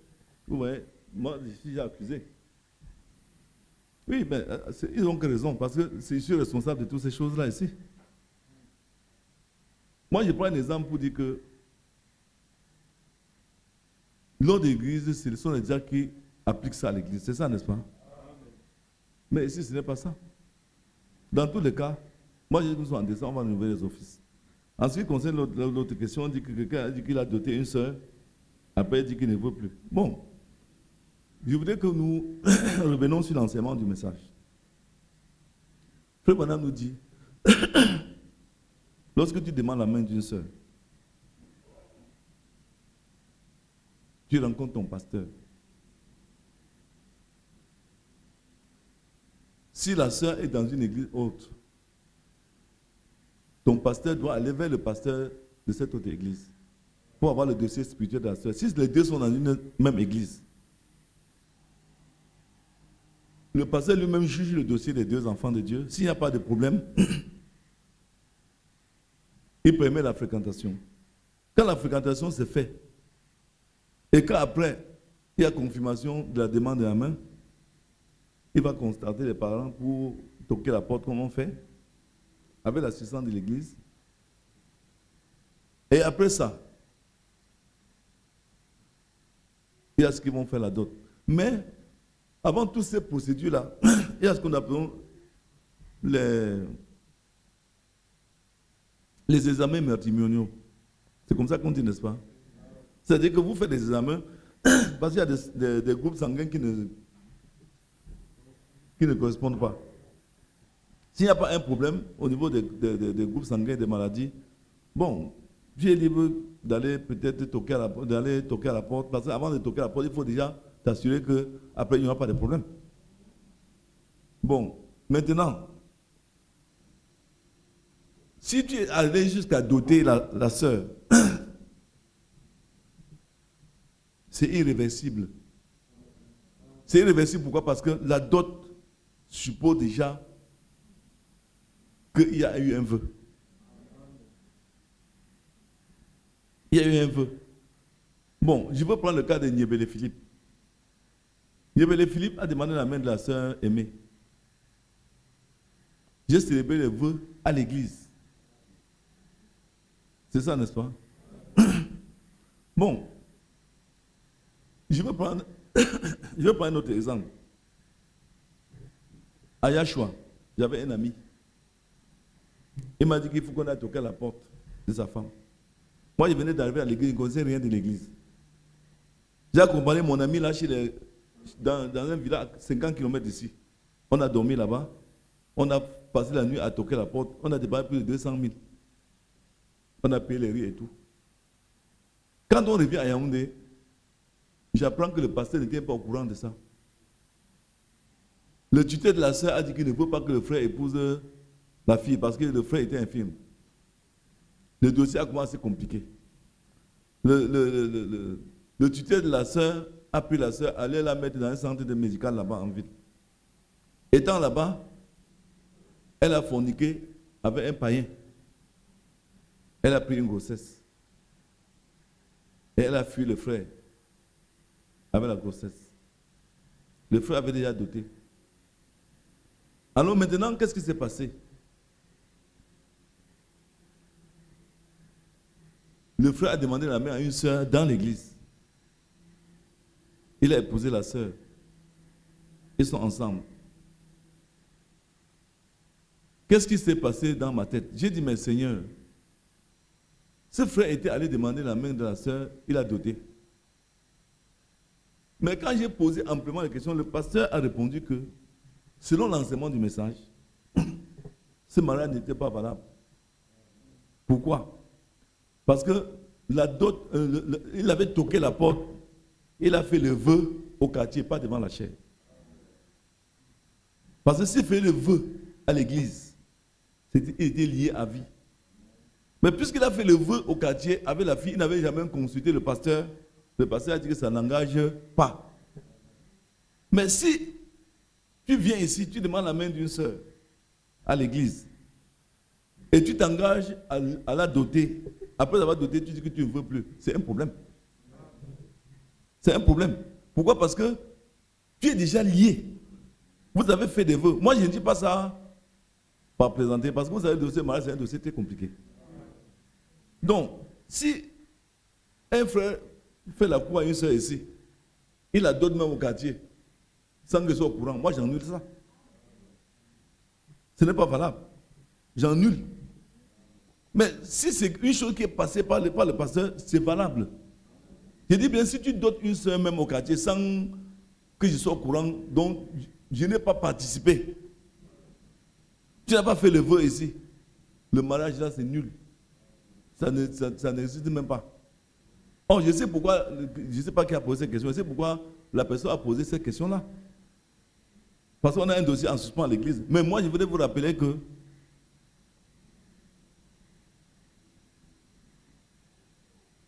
vous voyez, moi, je suis accusé. Oui, mais ils ont raison, parce que je suis responsable de toutes ces choses-là ici. Moi, je prends un exemple pour dire que l'ordre de l'Église, ce sont les gens qui appliquent ça à l'Église. C'est ça, n'est-ce pas? Mais ici, ce n'est pas ça. Dans tous les cas, moi, je dis que nous sommes en décembre, on va renouveler les offices. En ce qui concerne l'autre question, on dit que quelqu'un a dit qu'il a doté une sœur, après il dit qu'il ne veut plus. Bon, je voudrais que nous revenons sur l'enseignement du message. Frère Branham nous dit, lorsque tu demandes la main d'une sœur, tu rencontres ton pasteur. Si la sœur est dans une église autre, ton pasteur doit aller vers le pasteur de cette autre église pour avoir le dossier spirituel de la sœur. Si les deux sont dans une même église, le pasteur lui-même juge le dossier des deux enfants de Dieu. S'il n'y a pas de problème, il permet la fréquentation. Quand la fréquentation se fait, et qu'après, il y a confirmation de la demande de la main, il va constater les parents pour toquer la porte comme on fait, avec l'assistance de l'église. Et après ça, il y a ce qu'ils vont faire la dot. Mais, avant toutes ces procédures-là, il y a ce qu'on appelle les examens matrimoniaux. C'est comme ça qu'on dit, n'est-ce pas? C'est-à-dire que vous faites des examens, parce qu'il y a des groupes sanguins qui ne correspondent pas. S'il n'y a pas un problème au niveau des groupes sanguins, des maladies, bon, tu es libre d'aller peut-être toquer à la porte, parce qu'avant de toquer à la porte, il faut déjà t'assurer qu'après, il n'y aura pas de problème. Bon, maintenant, si tu es allé jusqu'à doter la sœur, c'est irréversible. C'est irréversible, pourquoi? Parce que la dot suppose déjà qu'il y a eu un vœu. Il y a eu un vœu. Bon, je veux prendre le cas de Niébélé Philippe. Niébélé Philippe a demandé la main de la sœur aimée. J'ai célébré le vœu à l'église. C'est ça, n'est-ce pas? Bon, je veux prendre un autre exemple. À Yashua, j'avais un ami. Il m'a dit qu'il faut qu'on aille toquer à la porte de sa femme. Moi, je venais d'arriver à l'église, je ne connaissais rien de l'église. J'ai accompagné mon ami là dans un village à 50 km d'ici. On a dormi là-bas. On a passé la nuit à toquer la porte. On a dépensé plus de 200 000. On a payé les riz et tout. Quand on revient à Yaoundé, j'apprends que le pasteur n'était pas au courant de ça. Le tuteur de la sœur a dit qu'il ne veut pas que le frère épouse la fille parce que le frère était infirme. Le dossier a commencé à se compliquer. Le tuteur de la sœur a pris la sœur, allait la mettre dans un centre de médical là-bas en ville. Étant là-bas, elle a forniqué avec un païen. Elle a pris une grossesse. Et elle a fui le frère avec la grossesse. Le frère avait déjà doté. Alors maintenant, qu'est-ce qui s'est passé? Le frère a demandé la main à une sœur dans l'église. Il a épousé la sœur. Ils sont ensemble. Qu'est-ce qui s'est passé dans ma tête? J'ai dit, mais Seigneur, ce frère était allé demander la main de la sœur, il a doté. Mais quand j'ai posé amplement la question, le pasteur a répondu que, selon l'enseignement du message, ce mariage n'était pas valable. Pourquoi? Parce que la dot, il avait toqué la porte, il a fait le vœu au quartier, pas devant la chair. Parce que s'il fait le vœu à l'église, il était lié à vie. Mais puisqu'il a fait le vœu au quartier avec la fille, il n'avait jamais consulté le pasteur. Le pasteur a dit que ça n'engage pas. Mais si tu viens ici, tu demandes la main d'une sœur à l'église et tu t'engages à la doter, après avoir doté, tu dis que tu ne veux plus. C'est un problème. C'est un problème. Pourquoi? Parce que tu es déjà lié. Vous avez fait des vœux. Moi, je ne dis pas ça par plaisanter, parce que vous savez, le dossier mariage, c'est un dossier très compliqué. Donc, si un frère fait la cour à une soeur ici, il la donne même au quartier, sans que soit au courant, moi j'annule ça. Ce n'est pas valable. J'annule. Mais si c'est une chose qui est passée par le pasteur, c'est valable. Je dis bien, si tu dotes une soeur même au quartier sans que je sois au courant, donc je n'ai pas participé. Tu n'as pas fait le vœu ici. Le mariage là, c'est nul. Ça n'existe même pas. Oh, je sais pourquoi, je ne sais pas qui a posé cette question, je sais pourquoi la personne a posé cette question-là. Parce qu'on a un dossier en suspens à l'église. Mais moi, je voudrais vous rappeler que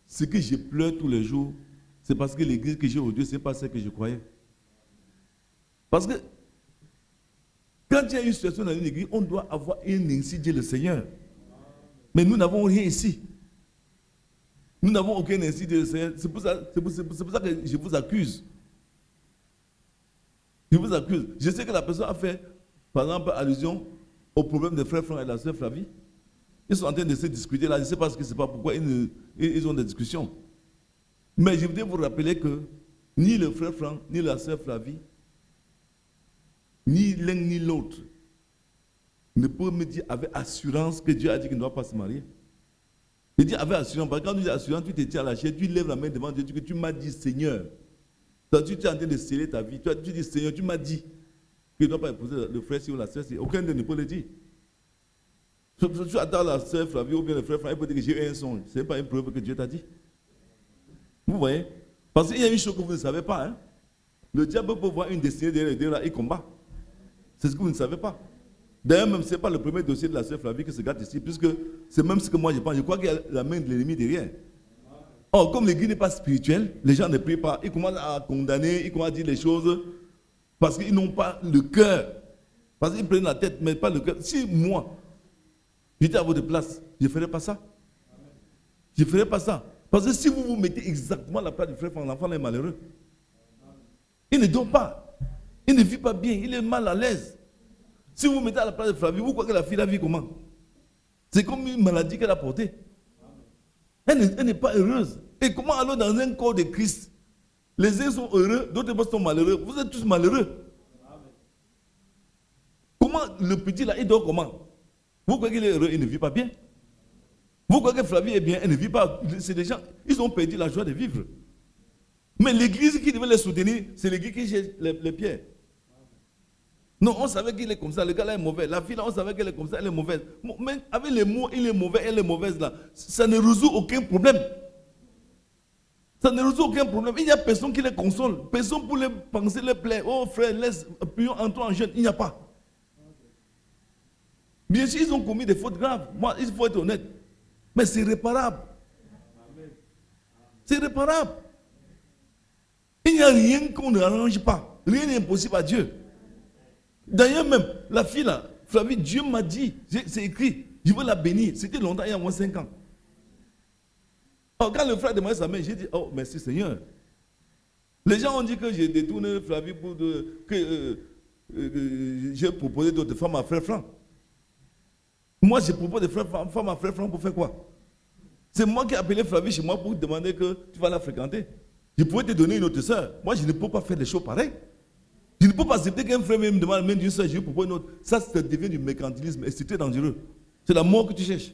ce que je pleure tous les jours, c'est parce que l'église que j'ai aujourd'hui, ce n'est pas ce que je croyais. Parce que Quand il y a une situation dans une église, on doit avoir un ainsi dit le Seigneur. Mais nous n'avons rien ici. Nous n'avons aucun ainsi dit le Seigneur. C'est pour ça que je vous accuse. Je vous accuse. Je sais que la personne a fait, par exemple, allusion au problème des frères Franck et de la sœur Flavie. Ils sont en train de se discuter là. Je ne sais pas ce que c'est, pas pourquoi ils ont des discussions. Mais je voudrais vous rappeler que ni le frère Franck, ni la sœur Flavie, ni l'un ni l'autre ne peut me dire avec assurance que Dieu a dit qu'il ne doit pas se marier. Il dit avec assurance, parce que quand tu dis assurance, tu te tiens à la chaise, tu lèves la main devant Dieu, tu m'as dit Seigneur. Donc, tu es en train de sceller ta vie. Tu dis Seigneur, tu m'as dit qu'il ne doit pas épouser le frère ou la sœur. Aucun d'eux ne peut le dire. Tu attends la sœur Flavie ou bien le frère Flavie, il peut dire que j'ai eu un songe. Ce n'est pas une preuve que Dieu t'a dit. Vous voyez? Parce qu'il y a une chose que vous ne savez pas. Hein? Le diable peut voir une destinée derrière là, il combat. C'est ce que vous ne savez pas. D'ailleurs, même ce n'est pas le premier dossier de la sœur Flavie qui se gâte ici, puisque c'est même ce que moi je pense. Je crois qu'il y a la main de l'ennemi derrière. Or, comme l'église n'est pas spirituelle, les gens ne prient pas. Ils commencent à condamner, ils commencent à dire les choses parce qu'ils n'ont pas le cœur. Parce qu'ils prennent la tête, mais pas le cœur. Si moi, j'étais à votre place, je ne ferais pas ça. Je ne ferais pas ça. Parce que si vous vous mettez exactement à la place du frère, l'enfant est malheureux. Il ne dort pas. Il ne vit pas bien. Il est mal à l'aise. Si vous vous mettez à la place de Flavie, vous croyez que la fille la vit comment? C'est comme une maladie qu'elle a portée. Elle n'est pas heureuse. Et comment alors dans un corps de Christ, les uns sont heureux, d'autres sont malheureux. Vous êtes tous malheureux. Comment le petit là, il dort comment? Vous croyez qu'il est heureux, il ne vit pas bien? Vous croyez que Flavie est bien, elle ne vit pas? C'est des gens, ils ont perdu la joie de vivre. Mais l'église qui devait les soutenir, c'est l'église qui jette les pierres. Non, on savait qu'il est comme ça, le gars là est mauvais. La fille là, on savait qu'elle est comme ça, elle est mauvaise. Mais avec les mots, il est mauvais, elle est mauvaise là, ça ne résout aucun problème. Ça ne résout aucun problème. Il n'y a personne qui les console. Personne pour les penser, les plaire. Oh frère, laisse, puis entrons en jeune. Il n'y a pas. Bien sûr, ils ont commis des fautes graves. Moi, il faut être honnête. Mais c'est réparable. C'est réparable. Il n'y a rien qu'on ne arrange pas. Rien n'est impossible à Dieu. D'ailleurs même, la fille là, Flavie, Dieu m'a dit, c'est écrit, je veux la bénir. C'était longtemps, il y a moins 5 ans. Alors, quand le frère demandait sa main, j'ai dit, oh merci Seigneur. Les gens ont dit que j'ai détourné Flavie pour que j'ai proposé d'autres femmes à frère Franck. Moi, je propose des femmes à frère Franck pour faire quoi? C'est moi qui ai appelé Flavie chez moi pour demander que tu vas la fréquenter. Je pouvais te donner une autre soeur. Moi, je ne peux pas faire des choses pareilles. Je ne peux pas accepter qu'un frère me demande la main d'une soeur, je lui propose une autre. Ça devient du mercantilisme et c'est très dangereux. C'est la mort que tu cherches.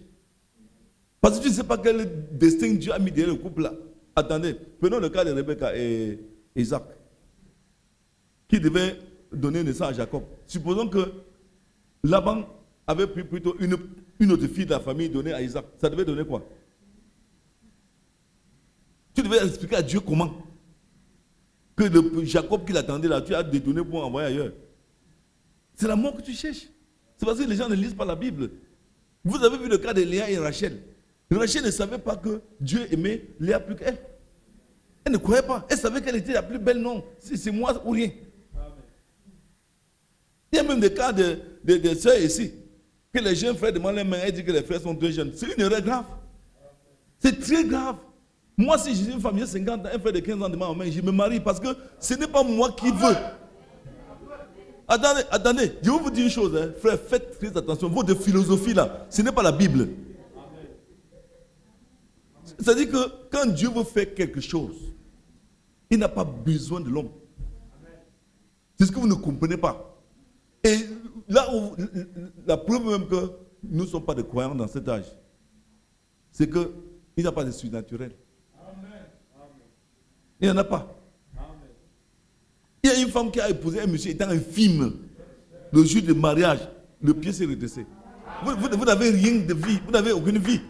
Parce que tu ne sais pas quel destin Dieu a mis derrière le couple là. Attendez, prenons le cas de Rebecca et Isaac, qui devaient donner naissance à Jacob. Supposons que Laban avait pris plutôt une autre fille de la famille donnée à Isaac. Ça devait donner quoi? Tu devais expliquer à Dieu comment. Que le Jacob qui l'attendait là, tu as détourné pour envoyer ailleurs. C'est la mort que tu cherches. C'est parce que les gens ne lisent pas la Bible. Vous avez vu le cas de Léa et Rachel. Rachel ne savait pas que Dieu aimait Léa plus qu'elle. Elle ne croyait pas. Elle savait qu'elle était la plus belle, non. C'est moi ou rien. Il y a même des cas de sœurs ici. Que les jeunes frères demandent les mains et disent que les frères sont très jeunes. C'est une erreur grave. C'est très grave. Moi, si j'ai une femme, j'ai 50 ans, un frère de 15 ans demande ma main, je me marie parce que ce n'est pas moi qui veux. Attendez, je vais vous dire une chose, hein. Frère, faites très attention. Votre philosophie là, ce n'est pas la Bible. C'est-à-dire que quand Dieu veut faire quelque chose, il n'a pas besoin de l'homme. C'est ce que vous ne comprenez pas. Et là où la preuve même que nous ne sommes pas des croyants dans cet âge, c'est qu'il n'y a pas de surnaturel. Il n'y en a pas. Il y a une femme qui a épousé un monsieur étant infime. Le jour du mariage, le pied s'est redressé. Vous n'avez rien de vie. Vous n'avez aucune vie.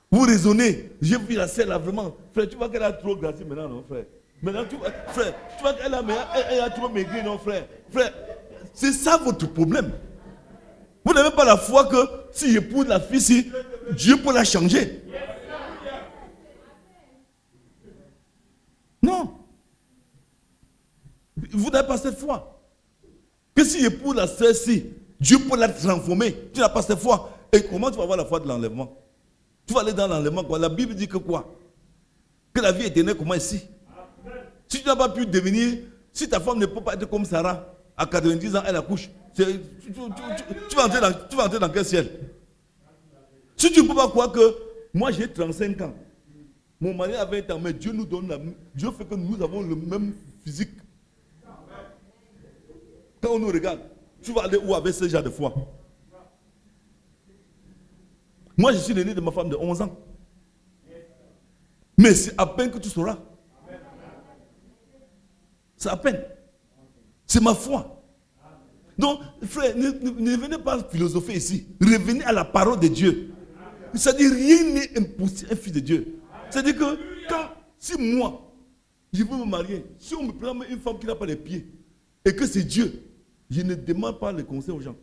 Vous raisonnez. J'ai vu la selle là vraiment. Frère, tu vois qu'elle a trop grandi maintenant, non, frère? Maintenant, frère, tu vois qu'elle a trop maigri, non, frère? Frère, c'est ça votre problème. Vous n'avez pas la foi que si j'épouse la fille, si Dieu peut la changer. Non. Vous n'avez pas cette foi. Que si j'épouse la sœur-ci, Dieu peut la transformer. Tu n'as pas cette foi. Et comment tu vas avoir la foi de l'enlèvement? Tu vas aller dans l'enlèvement, quoi. La Bible dit que quoi? Que la vie est éternelle, comment ici? Si tu n'as pas pu devenir, si ta femme ne peut pas être comme Sarah, à 90 ans, elle accouche. Tu vas entrer dans quel ciel? Si tu ne peux pas croire que moi j'ai 35 ans, mon mari a 20 ans, mais Dieu nous donne Dieu fait que nous avons le même physique. Quand on nous regarde, tu vas aller où avec ce genre de foi? Moi je suis l'aîné de ma femme de 11 ans. Mais c'est à peine que tu sauras. C'est à peine. C'est ma foi. Donc, frère, ne venez pas philosopher ici. Revenez à la parole de Dieu. C'est-à-dire, rien n'est impossible, un fils de Dieu. C'est-à-dire que, si moi, je veux me marier, si on me prend une femme qui n'a pas les pieds, et que c'est Dieu, je ne demande pas les conseils aux gens.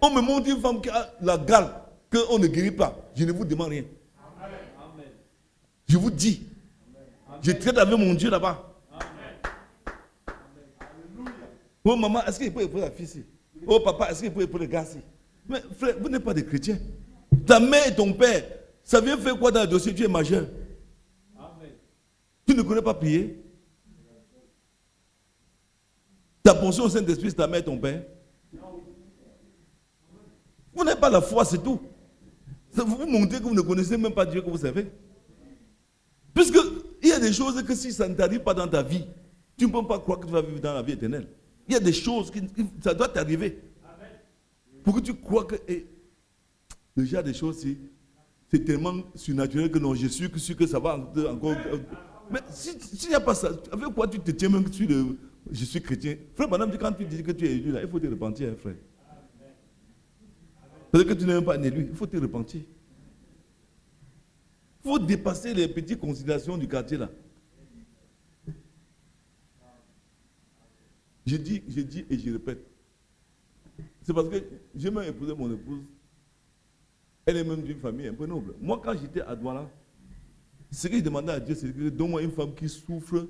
On me montre une femme qui a la gale, qu'on ne guérit pas, je ne vous demande rien. Je vous dis, je traite avec mon Dieu là-bas. Oh maman, est-ce qu'il peut épouser la fille ici? Oh papa, est-ce qu'il peut épouser le gars ici? Mais frère, vous n'êtes pas des chrétiens. Ta mère et ton père, ça vient faire quoi dans le dossier? Tu es majeur. Amen. Tu ne connais pas prier? Ta portion au Saint-Esprit, c'est ta mère et ton père. Vous n'avez pas la foi, c'est tout. Vous vous montrez que vous ne connaissez même pas Dieu que vous servez. Puisque il y a des choses que si ça ne t'arrive pas dans ta vie, tu ne peux pas croire que tu vas vivre dans la vie éternelle. Il y a des choses qui ça doit t'arriver. Pour que tu crois que le genre des choses, c'est tellement surnaturel que non, je suis sûr que ça va encore. Mais s'il n'y a pas ça, avec quoi tu te tiens même que je suis chrétien? Frère, madame, quand tu dis que tu es élu, là, il faut te repentir, hein, frère. Parce que tu n'es même pas un élu, il faut te repentir. Il faut dépasser les petites considérations du quartier là. Je dis et je répète. C'est parce que j'ai même épousé mon épouse. Elle est même d'une famille un peu noble. Moi, quand j'étais à Douala, ce que je demandais à Dieu, c'est que donne-moi une femme qui souffre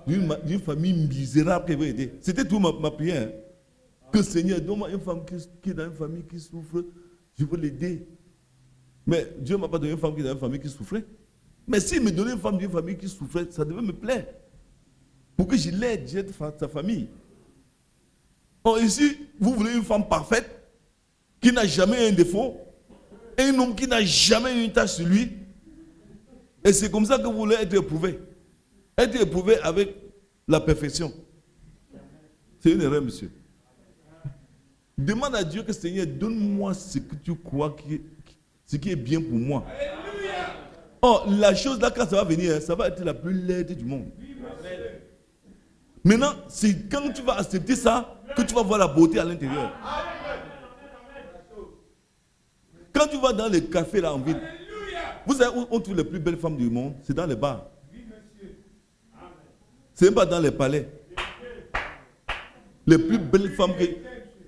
d'une famille misérable qu'elle veut aider. C'était tout ma prière. Que Seigneur, donne-moi une femme qui est dans une famille qui souffre, je veux l'aider. Mais Dieu ne m'a pas donné une femme qui est dans une famille qui souffrait. Mais s'il me donnait une femme d'une famille qui souffrait, ça devait me plaire. Pour que je l'aide, j'aide sa famille. Or ici, vous voulez une femme parfaite, qui n'a jamais un défaut, et un homme qui n'a jamais eu une tâche sur lui. Et c'est comme ça que vous voulez être éprouvé. Être éprouvé avec la perfection. C'est une erreur, monsieur. Demande à Dieu que Seigneur, donne-moi ce que tu crois ce qui est bien pour moi. Or, la chose là, quand ça va venir, ça va être la plus laide du monde. Maintenant, c'est quand tu vas accepter ça que tu vas voir la beauté à l'intérieur. Quand tu vas dans les cafés là en ville, vous savez où on trouve les plus belles femmes du monde? C'est dans les bars. C'est même pas dans les palais. Les plus belles femmes que...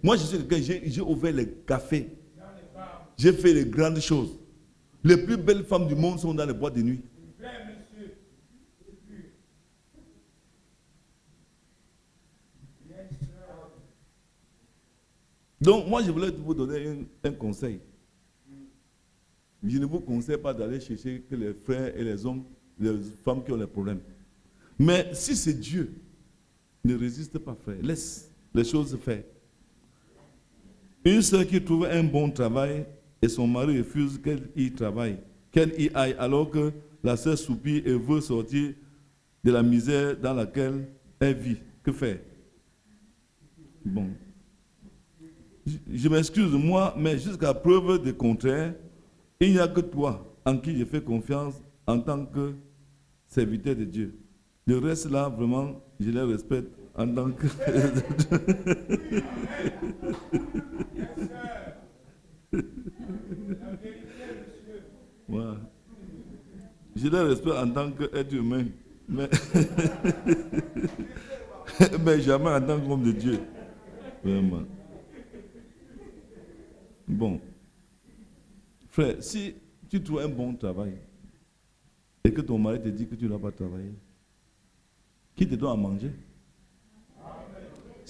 Moi, je suis quelqu'un, j'ai ouvert les cafés. J'ai fait les grandes choses. Les plus belles femmes du monde sont dans les boîtes de nuit. Donc, moi, je voulais vous donner un conseil. Je ne vous conseille pas d'aller chercher que les frères et les hommes, les femmes qui ont les problèmes. Mais si c'est Dieu, ne résiste pas, frère. Laisse les choses se faire. Une sœur qui trouve un bon travail et son mari refuse qu'elle y travaille, qu'elle y aille, alors que la sœur soupire et veut sortir de la misère dans laquelle elle vit. Que faire? Bon. Je m'excuse, moi, mais jusqu'à preuve du contraire, il n'y a que toi en qui je fais confiance en tant que serviteur de Dieu. Le reste là, vraiment, je les respecte en tant que... Ouais. Je les respecte en tant qu'être humain, mais... mais jamais en tant qu'homme de Dieu. Vraiment. Bon. Frère, si tu trouves un bon travail et que ton mari te dit que tu n'as pas travaillé, qui te donne à manger?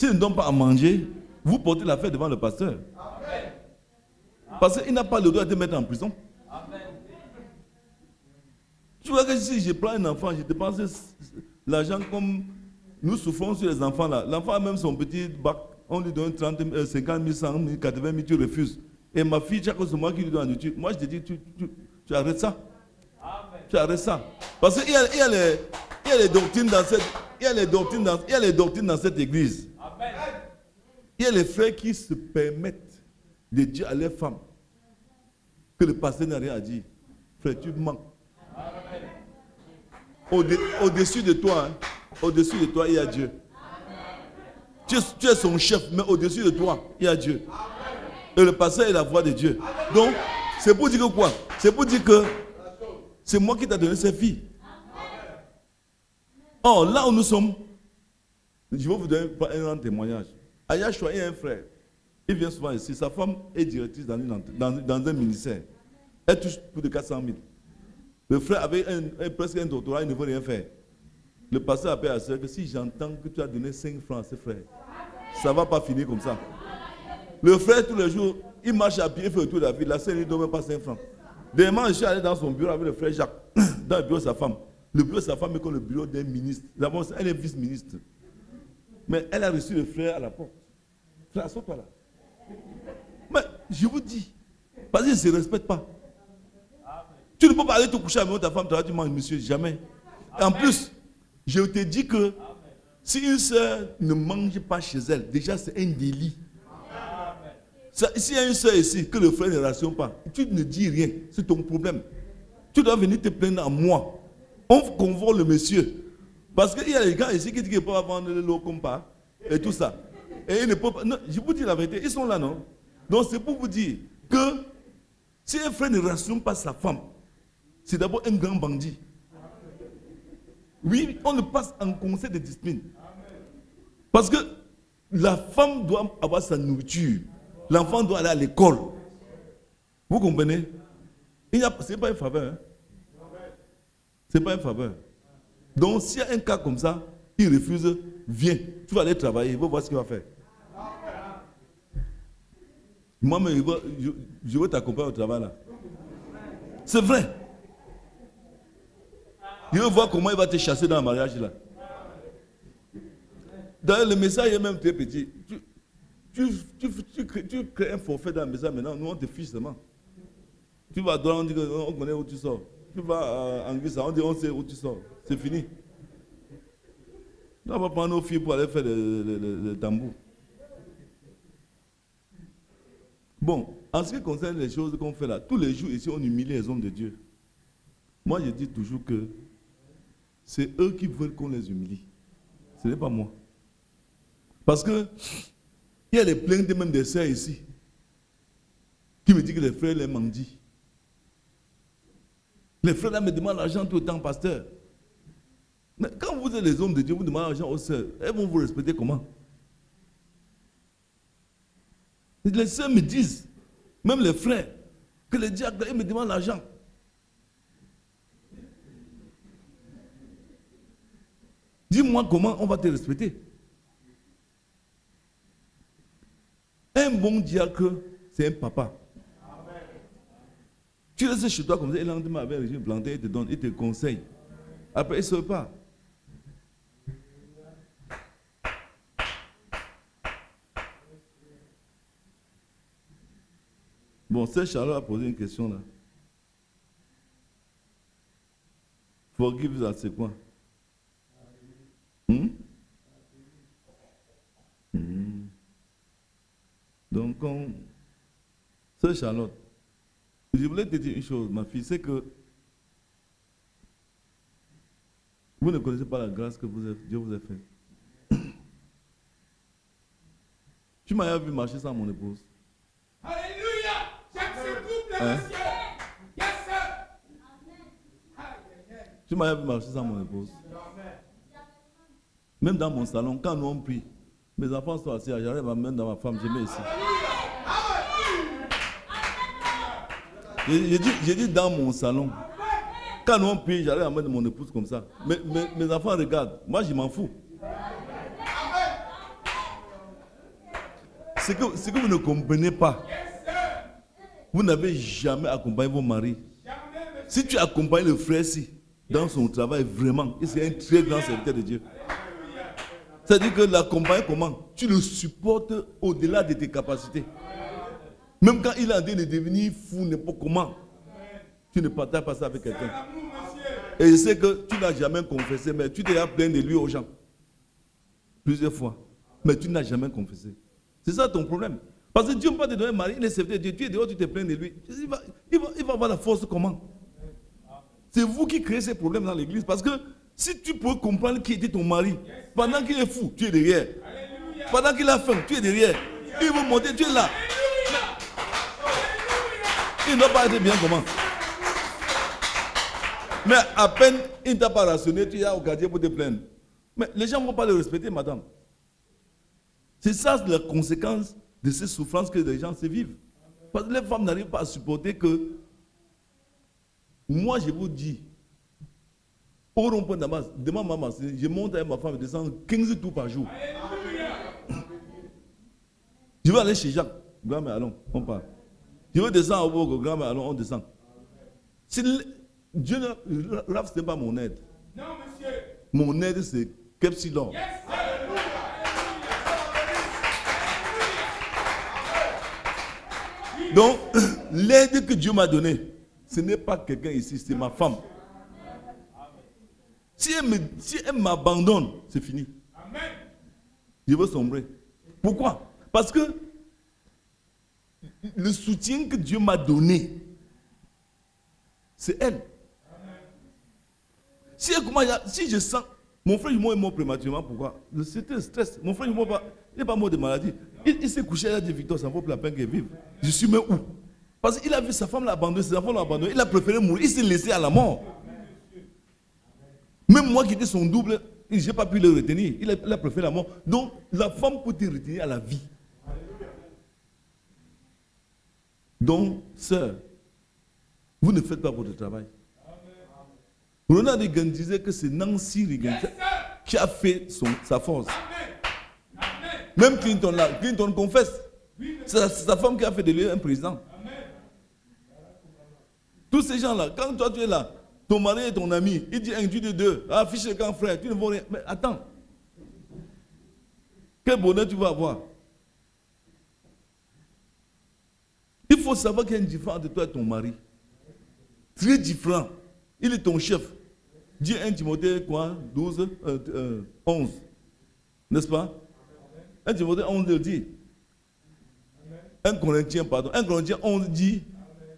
S'il ne donne pas à manger, vous portez l'affaire devant le pasteur. Parce qu'il n'a pas le droit de te mettre en prison. Tu vois que si je prends un enfant, je dépense l'argent comme nous souffrons sur les enfants là. L'enfant a même son petit bac, on lui donne 30 000, 50 000, 100 000, 80 000, tu refuses. Et ma fille, chaque fois c'est moi qui lui donne la nourriture. Moi je te dis, tu arrêtes ça. Amen. Tu arrêtes ça. Parce qu'il y a les doctrines dans cette, il y a les doctrines dans cette église. Amen. Il y a les frères qui se permettent de dire à leurs femmes que le pasteur n'a rien à dire. Frère, tu manques. Au-dessus de toi, il y a Dieu. Tu es son chef, mais au-dessus de toi, il y a Dieu. Et le pasteur est la voix de Dieu. Donc, c'est pour dire que quoi? C'est pour dire que c'est moi qui t'ai donné ces filles. Or, là où nous sommes, je vais vous donner un grand témoignage. À Yachua, il y a un frère. Il vient souvent ici. Sa femme est directrice dans un ministère. Elle touche plus de 400 000. Le frère avait presque un doctorat, il ne veut rien faire. Le pasteur appelle à sa soeur que si j'entends que tu as donné 5 francs à ce frère, ça ne va pas finir comme ça. Le frère, tous les jours, il marche à pied, il fait le tour de la ville. La sœur ne lui donne même pas 5 francs. Demain, je suis allé dans son bureau avec le frère Jacques, dans le bureau de sa femme. Le bureau de sa femme est comme le bureau d'un ministre. D'abord, elle est vice-ministre. Mais elle a reçu le frère à la porte. Frère, assois-toi là. Mais je vous dis, parce qu'ils ne se respectent pas. Tu ne peux pas aller te coucher avec ta femme, tu vas dire, monsieur, jamais. Et en plus, je te dis que si une soeur ne mange pas chez elle, déjà c'est un délit. S'il y a une soeur ici, que le frère ne rationne pas, tu ne dis rien, c'est ton problème. Tu dois venir te plaindre à moi. On convoque le monsieur. Parce qu'il y a des gars ici qui disent qu'ils ne peuvent pas vendre l'eau comme pas, et tout ça. Et ils ne peuvent pas. Non, je vous dis la vérité, ils sont là, non? Donc c'est pour vous dire que si un frère ne rationne pas sa femme, c'est d'abord un grand bandit. Oui, on le passe en conseil de discipline. Parce que la femme doit avoir sa nourriture. L'enfant doit aller à l'école. Vous comprenez? Ce n'est pas une faveur. Hein? Ce n'est pas une faveur. Donc, s'il y a un cas comme ça, il refuse, viens. Tu vas aller travailler, il va voir ce qu'il va faire. Moi, je veux t'accompagner au travail là. C'est vrai. Je veux voir comment il va te chasser dans le mariage là. D'ailleurs, le message est même très petit. Tu crées un forfait dans le message maintenant, nous on te fiche seulement. Tu vas droit, on dit qu'on connaît où tu sors. Tu vas en Anguissa, on dit on sait où tu sors. C'est fini. On va prendre nos filles pour aller faire le tambour. Bon, en ce qui concerne les choses qu'on fait là, tous les jours ici on humilie les hommes de Dieu. Moi je dis toujours que c'est eux qui veulent qu'on les humilie. Ce n'est pas moi. Parce que il y a les plaintes même des sœurs ici qui me disent que les frères les mendient. Les frères là me demandent l'argent tout le temps, pasteur. Mais quand vous êtes les hommes de Dieu, vous demandez l'argent aux sœurs, elles vont vous respecter comment? Les sœurs me disent, même les frères, que les diacres, ils me demandent l'argent. Dis-moi comment on va te respecter. Un bon diacre, c'est un papa. Amen. Tu restes chez toi comme ça, et le lendemain avec un régime planté, il te donne, il te conseille. Après, il ne sort pas. Bon, c'est Charlotte a posé une question là. Forgive, c'est quoi? Donc, c'est Charlotte. Je voulais te dire une chose, ma fille, c'est que vous ne connaissez pas la grâce que Dieu vous a faite. Tu m'as vu marcher sans mon épouse. Alléluia! Chaque couple dans le ciel. Yes, sir. Tu m'as vu marcher sans mon épouse. Même dans mon salon, quand nous on prie, mes enfants sont assis, j'arrive à mettre dans ma femme, je mets ici. J'ai dit dans mon salon. Quand nous on prie, j'arrive à mettre mon épouse comme ça. Mes enfants regardent. Moi, je m'en fous. ce que vous ne comprenez pas, vous n'avez jamais accompagné vos maris. Si tu accompagnes le frère-ci dans son travail, vraiment, c'est un très grand serviteur de Dieu. C'est-à-dire que l'accompagner comment? Tu le supportes au-delà de tes capacités. Même quand il est en train de devenir fou, n'importe comment, tu ne partages pas ça avec quelqu'un. Et je sais que tu n'as jamais confessé, mais tu t'es plaint de lui aux gens. Plusieurs fois. Mais tu n'as jamais confessé. C'est ça ton problème. Parce que Dieu ne peut pas te donner un mari, il est serviteur de Dieu. Tu es dehors, tu te plains de lui. Il va avoir la force comment? C'est vous qui créez ces problèmes dans l'église. Parce que si tu peux comprendre qui était ton mari, pendant qu'il est fou, tu es derrière. Pendant qu'il a faim, tu es derrière. Il veut monter, tu es là. Il ne doit pas être bien comment? Mais à peine il ne t'a pas rationné, tu es là au quartier pour te plaindre. Mais les gens ne vont pas le respecter, madame. C'est ça la conséquence de ces souffrances que les gens se vivent. Parce que les femmes n'arrivent pas à supporter que, moi je vous dis, au rond-point d'Amas, demain maman, je monte avec ma femme et descends 15 tours par jour. Je vais aller chez Jacques, grand-mère, allons, on part. Je vais descendre au Bogo, grand-mère, allons, on descend. Dieu ne Raph, ce n'est pas mon aide. Non, monsieur. Mon aide, c'est Kepsilon. Yes. Donc, l'aide que Dieu m'a donnée, ce n'est pas quelqu'un ici, c'est ma femme. Si elle m'abandonne, c'est fini. Amen. Je veux sombrer. Pourquoi? Parce que le soutien que Dieu m'a donné, c'est elle. Si je sens, mon frère est mort prématurément, pourquoi? C'était le stress. Mon frère il n'est pas mort de maladie. Il s'est couché, il a dit Victor, ça vaut plus la peine qu'il vive. Je suis même où? Parce qu'il a vu sa femme l'abandonner, ses enfants l'ont abandonné, il a préféré mourir, il s'est laissé à la mort. Même moi qui étais son double, je n'ai pas pu le retenir. Il a préféré la mort. Donc, la femme peut te retenir à la vie. Donc, sœur, vous ne faites pas votre travail. Ronald Reagan disait que c'est Nancy Reagan qui a fait sa force. Même Clinton, là, Clinton confesse. C'est sa femme qui a fait de lui un président. Tous ces gens-là, quand toi tu es là, ton mari est ton ami, il dit un, tu dis deux, affiche le camp frère, tu ne vaux rien. Mais attends, quel bonheur tu vas avoir? Il faut savoir qu'il y a une différence entre toi et ton mari. Très différent. Il est ton chef. Dis 1 Timothée quoi? 12, 11. N'est-ce pas? 1 Timothée 11 le dit. 1 Corinthiens, pardon. 1 Corinthiens 11 dit,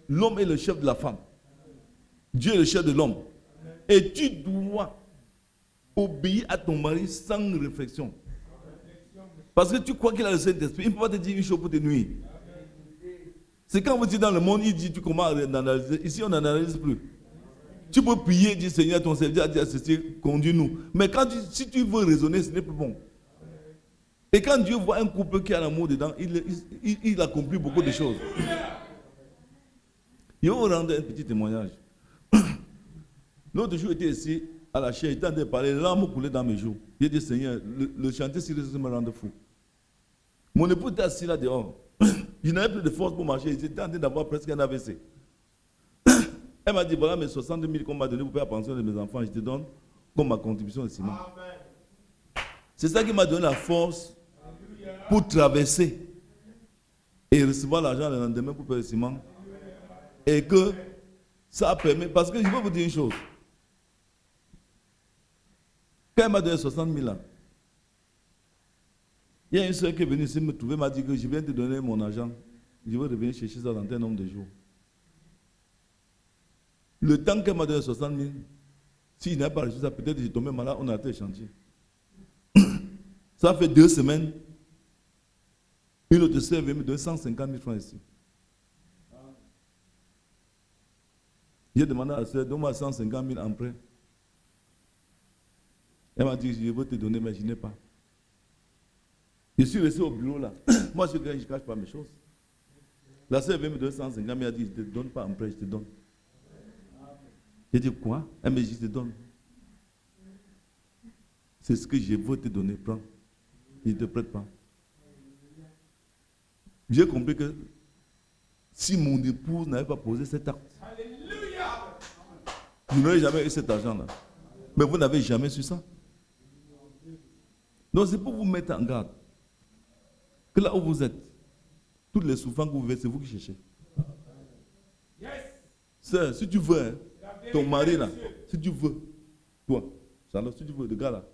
l'homme est le chef de la femme. Dieu est le chef de l'homme. Et tu dois obéir à ton mari sans réflexion. Parce que tu crois qu'il a le Saint-Esprit. Il ne peut pas te dire une chose pour te nuire. C'est quand vous dites dans le monde, il dit, tu commences à analyser. Ici, on n'analyse plus. Tu peux prier, dire Seigneur, ton serviteur a dit à ceci, conduis-nous. Mais si tu veux raisonner, ce n'est plus bon. Et quand Dieu voit un couple qui a l'amour dedans, il accomplit beaucoup de choses. Je vais vous rendre un petit témoignage. L'autre jour, j'étais ici, à la chaire, j'étais en train de parler, larmes coulaient dans mes joues. J'ai dit, Seigneur, le chantier sérieux me rend fou. Mon époux était assis là dehors. Je n'avais plus de force pour marcher. J'étais en train d'avoir presque un AVC. Elle m'a dit, voilà mes 60 000 qu'on m'a donné pour payer la pension de mes enfants, je te donne comme ma contribution de ciment. C'est ça qui m'a donné la force pour traverser et recevoir l'argent le lendemain pour payer le ciment. Et que ça a permis, parce que je vais vous dire une chose. Quand elle m'a donné 60 000 là, il y a une soeur qui est venue ici me trouver, m'a dit que je viens te donner mon argent. Je vais revenir chercher ça dans un nombre de jours. Le temps qu'elle m'a donné 60 000, s'il n'a pas reçu ça, peut-être que j'ai tombé malade, on a été chantier. Ça fait 2 semaines. Une autre soeur vient me donner 150 000 francs ici. J'ai demandé à la soeur, donne-moi 150 000 en prêt. Elle m'a dit, je veux te donner, mais je n'ai pas. Je suis resté au bureau là. Moi, je ne cache pas mes choses. La soeur vient me donner 150 000, elle a dit, je ne te donne pas en prêt, je te donne. J'ai dit, quoi? Elle m'a dit, je te donne. C'est ce que je veux te donner, prends. Je ne te prête pas. J'ai compris que si mon épouse n'avait pas posé cet acte, Alléluia. vous n'aurez jamais eu cet argent-là. Mais vous n'avez jamais su ça. Donc c'est pour vous mettre en garde. Que là où vous êtes, toutes les souffrances que vous vivez, c'est vous qui cherchez. Yes. Sœur, si tu veux, hein, La vérité, ton mari là, monsieur. si tu veux, toi, Charlotte, si tu veux, le gars là,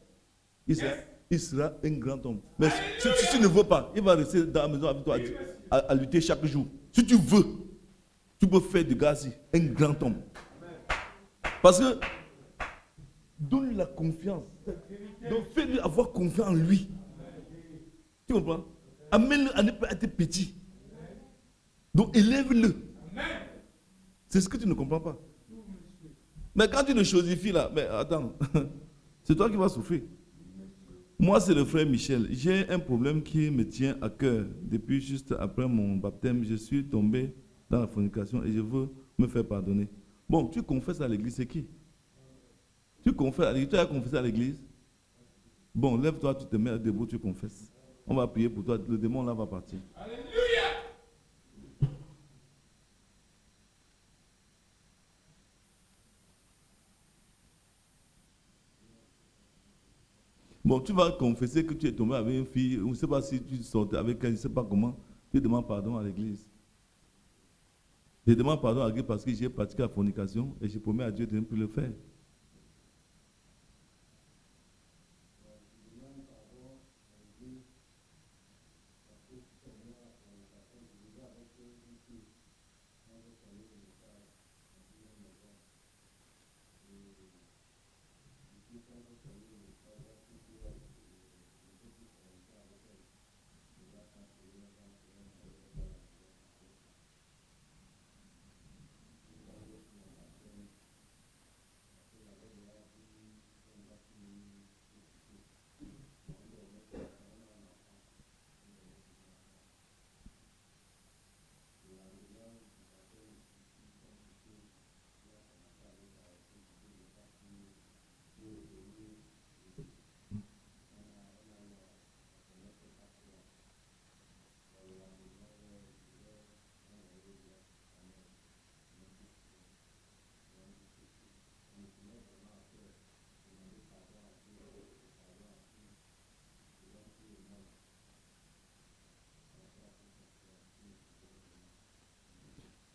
Yes. il sera un grand homme. Mais si tu ne veux pas, il va rester dans la maison avec toi à lutter chaque jour. Si tu veux, tu peux faire du gars ici un grand homme. Parce que donne-lui la confiance. Donc fais-lui avoir confiance en lui. Tu comprends? Amène-le à ne pas être petit. Donc élève-le. C'est ce que tu ne comprends pas. Mais quand tu le chosifies là, mais attends, c'est toi qui vas souffrir. Moi, c'est le frère Michel. J'ai un problème qui me tient à cœur. Depuis juste après mon baptême, je suis tombé dans la fornication et je veux me faire pardonner. Bon, tu confesses à l'église, c'est qui? Tu confesses à l'église, tu as confessé à l'église? Bon, lève-toi, tu te mets debout, tu confesses. On va prier pour toi, le démon là va partir. Alléluia. Bon, tu vas confesser que tu es tombé avec une fille, je ne sais pas si tu sortais avec elle, je ne sais pas comment, tu demandes pardon à l'église. Je demande pardon à l'église parce que j'ai pratiqué la fornication et je promets à Dieu de ne plus le faire.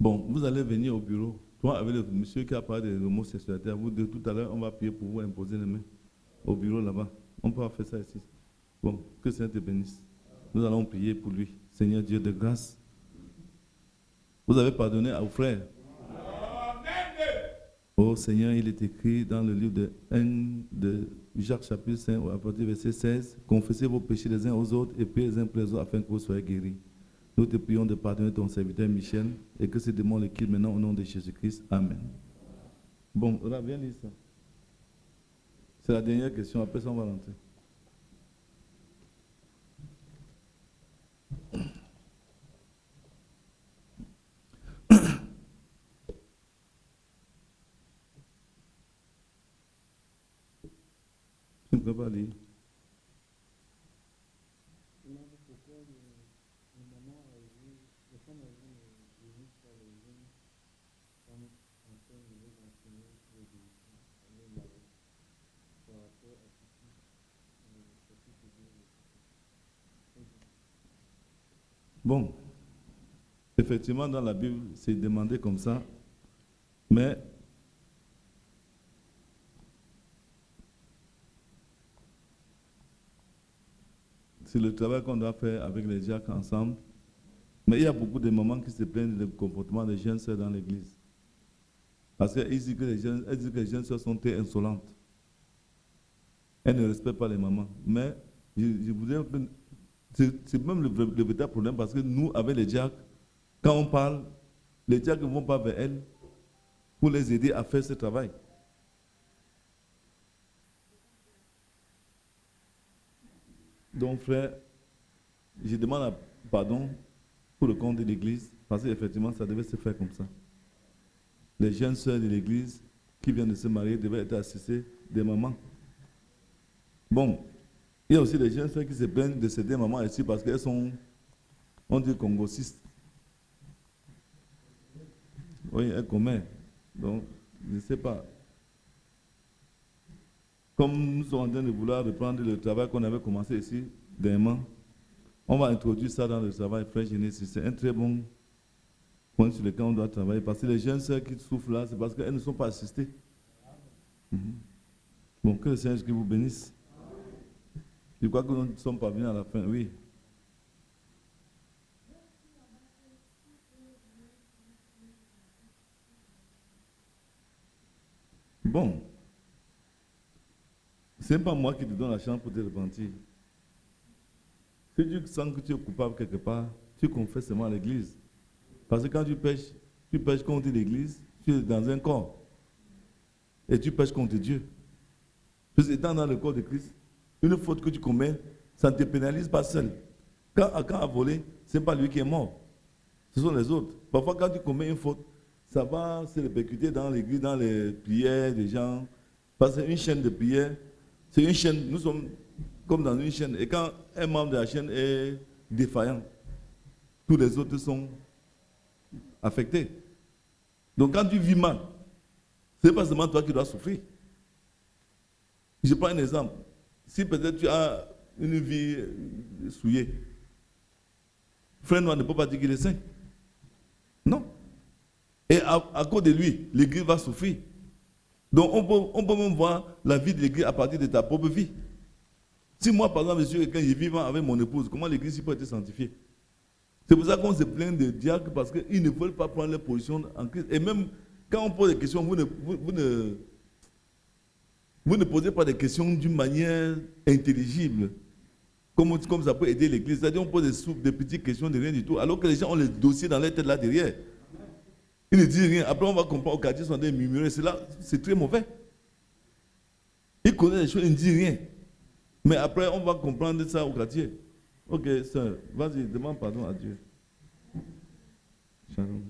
Bon, vous allez venir au bureau. Toi, avec le monsieur qui a parlé de l'homosexualité, vous deux, tout à l'heure, on va prier pour vous imposer les mains au bureau là-bas. On peut faire ça ici. Bon, que le Seigneur te bénisse. Nous allons prier pour lui. Seigneur Dieu de grâce, vous avez pardonné à vos frères. Oh Seigneur, il est écrit dans le livre de Jacques chapitre 5, à partir du verset 16, confessez vos péchés les uns aux autres et priez les uns pour les autres afin que vous soyez guéris. Nous te prions de pardonner ton serviteur Michel et que ce démon le quitte maintenant au nom de Jésus-Christ. Amen. Bon, là, viens lire ça. C'est la dernière question, après ça on va rentrer. Tu ne peux pas lire. Bon, effectivement, dans la Bible, c'est demandé comme ça, mais c'est le travail qu'on doit faire avec les diacres ensemble. Mais il y a beaucoup de mamans qui se plaignent du comportement des jeunes sœurs dans l'église. Parce qu'elles disent que les jeunes sœurs sont très insolentes. Elles ne respectent pas les mamans. Mais je voudrais c'est même le véritable problème parce que nous, avec les diacres, quand on parle, les diacres ne vont pas vers elles pour les aider à faire ce travail. Donc, frère, je demande pardon pour le compte de l'église parce qu'effectivement, ça devait se faire comme ça. Les jeunes sœurs de l'église qui viennent de se marier devaient être assistées des mamans. Bon, il y a aussi des jeunes sœurs qui se plaignent de ces deux mamans ici parce qu'elles sont On dit congosiste. Oui, elle commet. Donc, je ne sais pas. Comme nous sommes en train de vouloir reprendre le travail qu'on avait commencé ici, dernièrement, on va introduire ça dans le travail Frère Genesis. C'est un très bon point sur lequel on doit travailler. Parce que les jeunes sœurs qui souffrent là, c'est parce qu'elles ne sont pas assistées. Bon, que le Seigneur qui vous bénisse. Je crois que nous ne sommes pas venus à la fin. Oui. Bon. Ce n'est pas moi qui te donne la chance pour te repentir. Si tu sens que tu es coupable quelque part, tu confesses seulement à l'église. Parce que quand tu pêches contre l'église, tu es dans un corps. Et tu pêches contre Dieu. Parce que étant dans le corps de Christ, une faute que tu commets, ça ne te pénalise pas seul. Quand Achan a volé, ce n'est pas lui qui est mort. Ce sont les autres. Parfois, quand tu commets une faute, ça va se répercuter dans l'église, dans les prières des gens. Parce qu'une chaîne de prière, c'est une chaîne, nous sommes comme dans une chaîne. Et quand un membre de la chaîne est défaillant, tous les autres sont affectés. Donc quand tu vis mal, ce n'est pas seulement toi qui dois souffrir. Je prends un exemple. Si peut-être tu as une vie souillée, frère noir ne peut pas dire qu'il est saint. Non. Et à cause de lui, l'église va souffrir. Donc on peut même voir la vie de l'église à partir de ta propre vie. Si moi, par exemple, je suis quelqu'un, je vis vivant avec mon épouse, comment l'église peut être sanctifiée? C'est pour ça qu'on se plaint des diacres parce qu'ils ne veulent pas prendre leur position en Christ. Et même quand on pose des questions, vous ne posez pas des questions d'une manière intelligible, comme ça peut aider l'église. C'est-à-dire on pose des petites questions de rien du tout, alors que les gens ont les dossiers dans leur tête là derrière. Ils ne disent rien. Après, on va comprendre au quartier, ils sont en train de murmurer. C'est très mauvais. Ils connaissent les choses, ils ne disent rien. Mais après, on va comprendre ça au quartier. Ok, sœur, vas-y, demande pardon à Dieu. Shalom.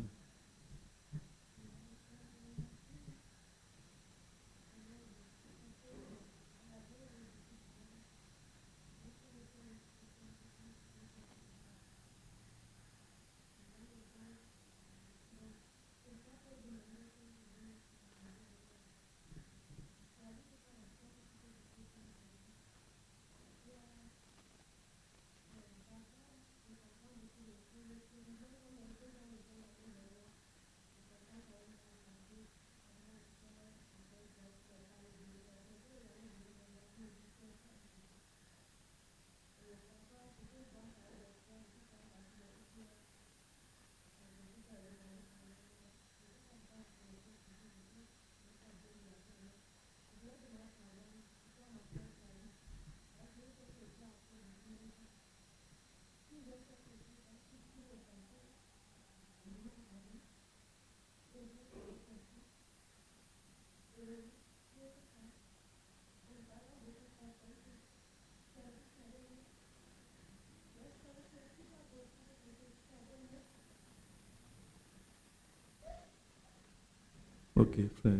Ok, frère.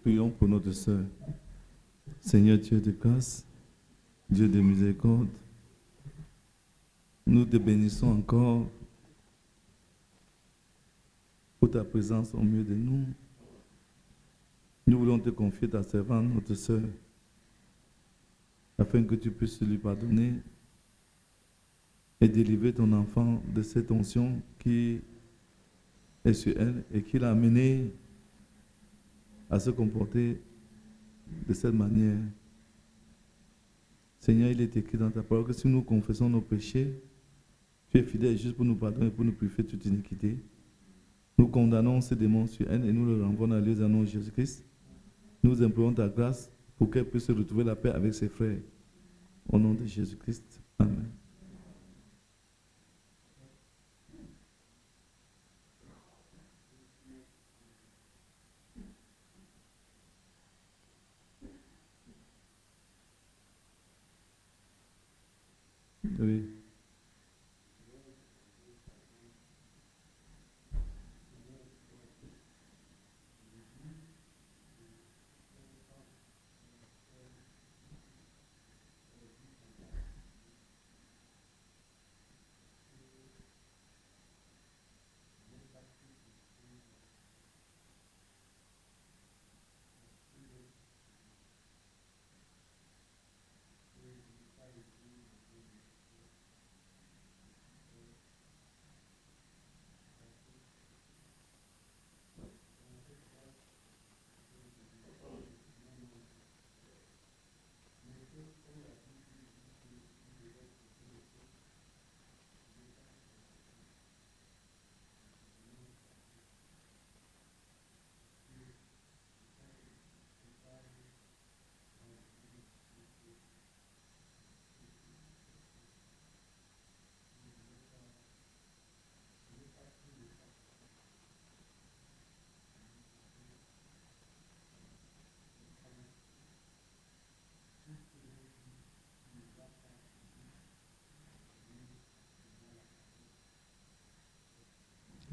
Prions pour notre sœur. Seigneur Dieu de grâce, Dieu de miséricorde, nous te bénissons encore pour ta présence au milieu de nous. Nous voulons te confier ta servante, notre sœur, afin que tu puisses lui pardonner et délivrer ton enfant de cette onction qui est sur elle et qui l'a amené à se comporter de cette manière. Seigneur, il est écrit dans ta parole que si nous confessons nos péchés, tu es fidèle et juste pour nous pardonner et pour nous purifier de toute iniquité. Nous condamnons ces démons sur elle et nous le renvoyons à Dieu au nom de Jésus-Christ. Nous implorons ta grâce pour qu'elle puisse retrouver la paix avec ses frères. Au nom de Jésus-Christ. Amen. Oui.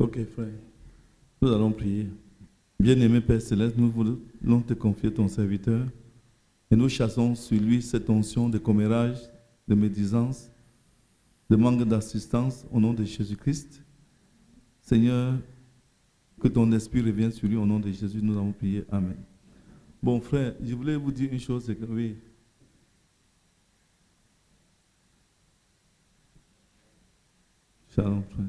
Ok, frère. Nous allons prier. Bien-aimé Père Céleste, nous voulons te confier ton serviteur et nous chassons sur lui cette onction de commérage, de médisance, de manque d'assistance au nom de Jésus-Christ. Seigneur, que ton esprit revienne sur lui au nom de Jésus. Nous allons prier. Amen. Bon, frère, je voulais vous dire une chose, c'est que oui. Shalom, frère.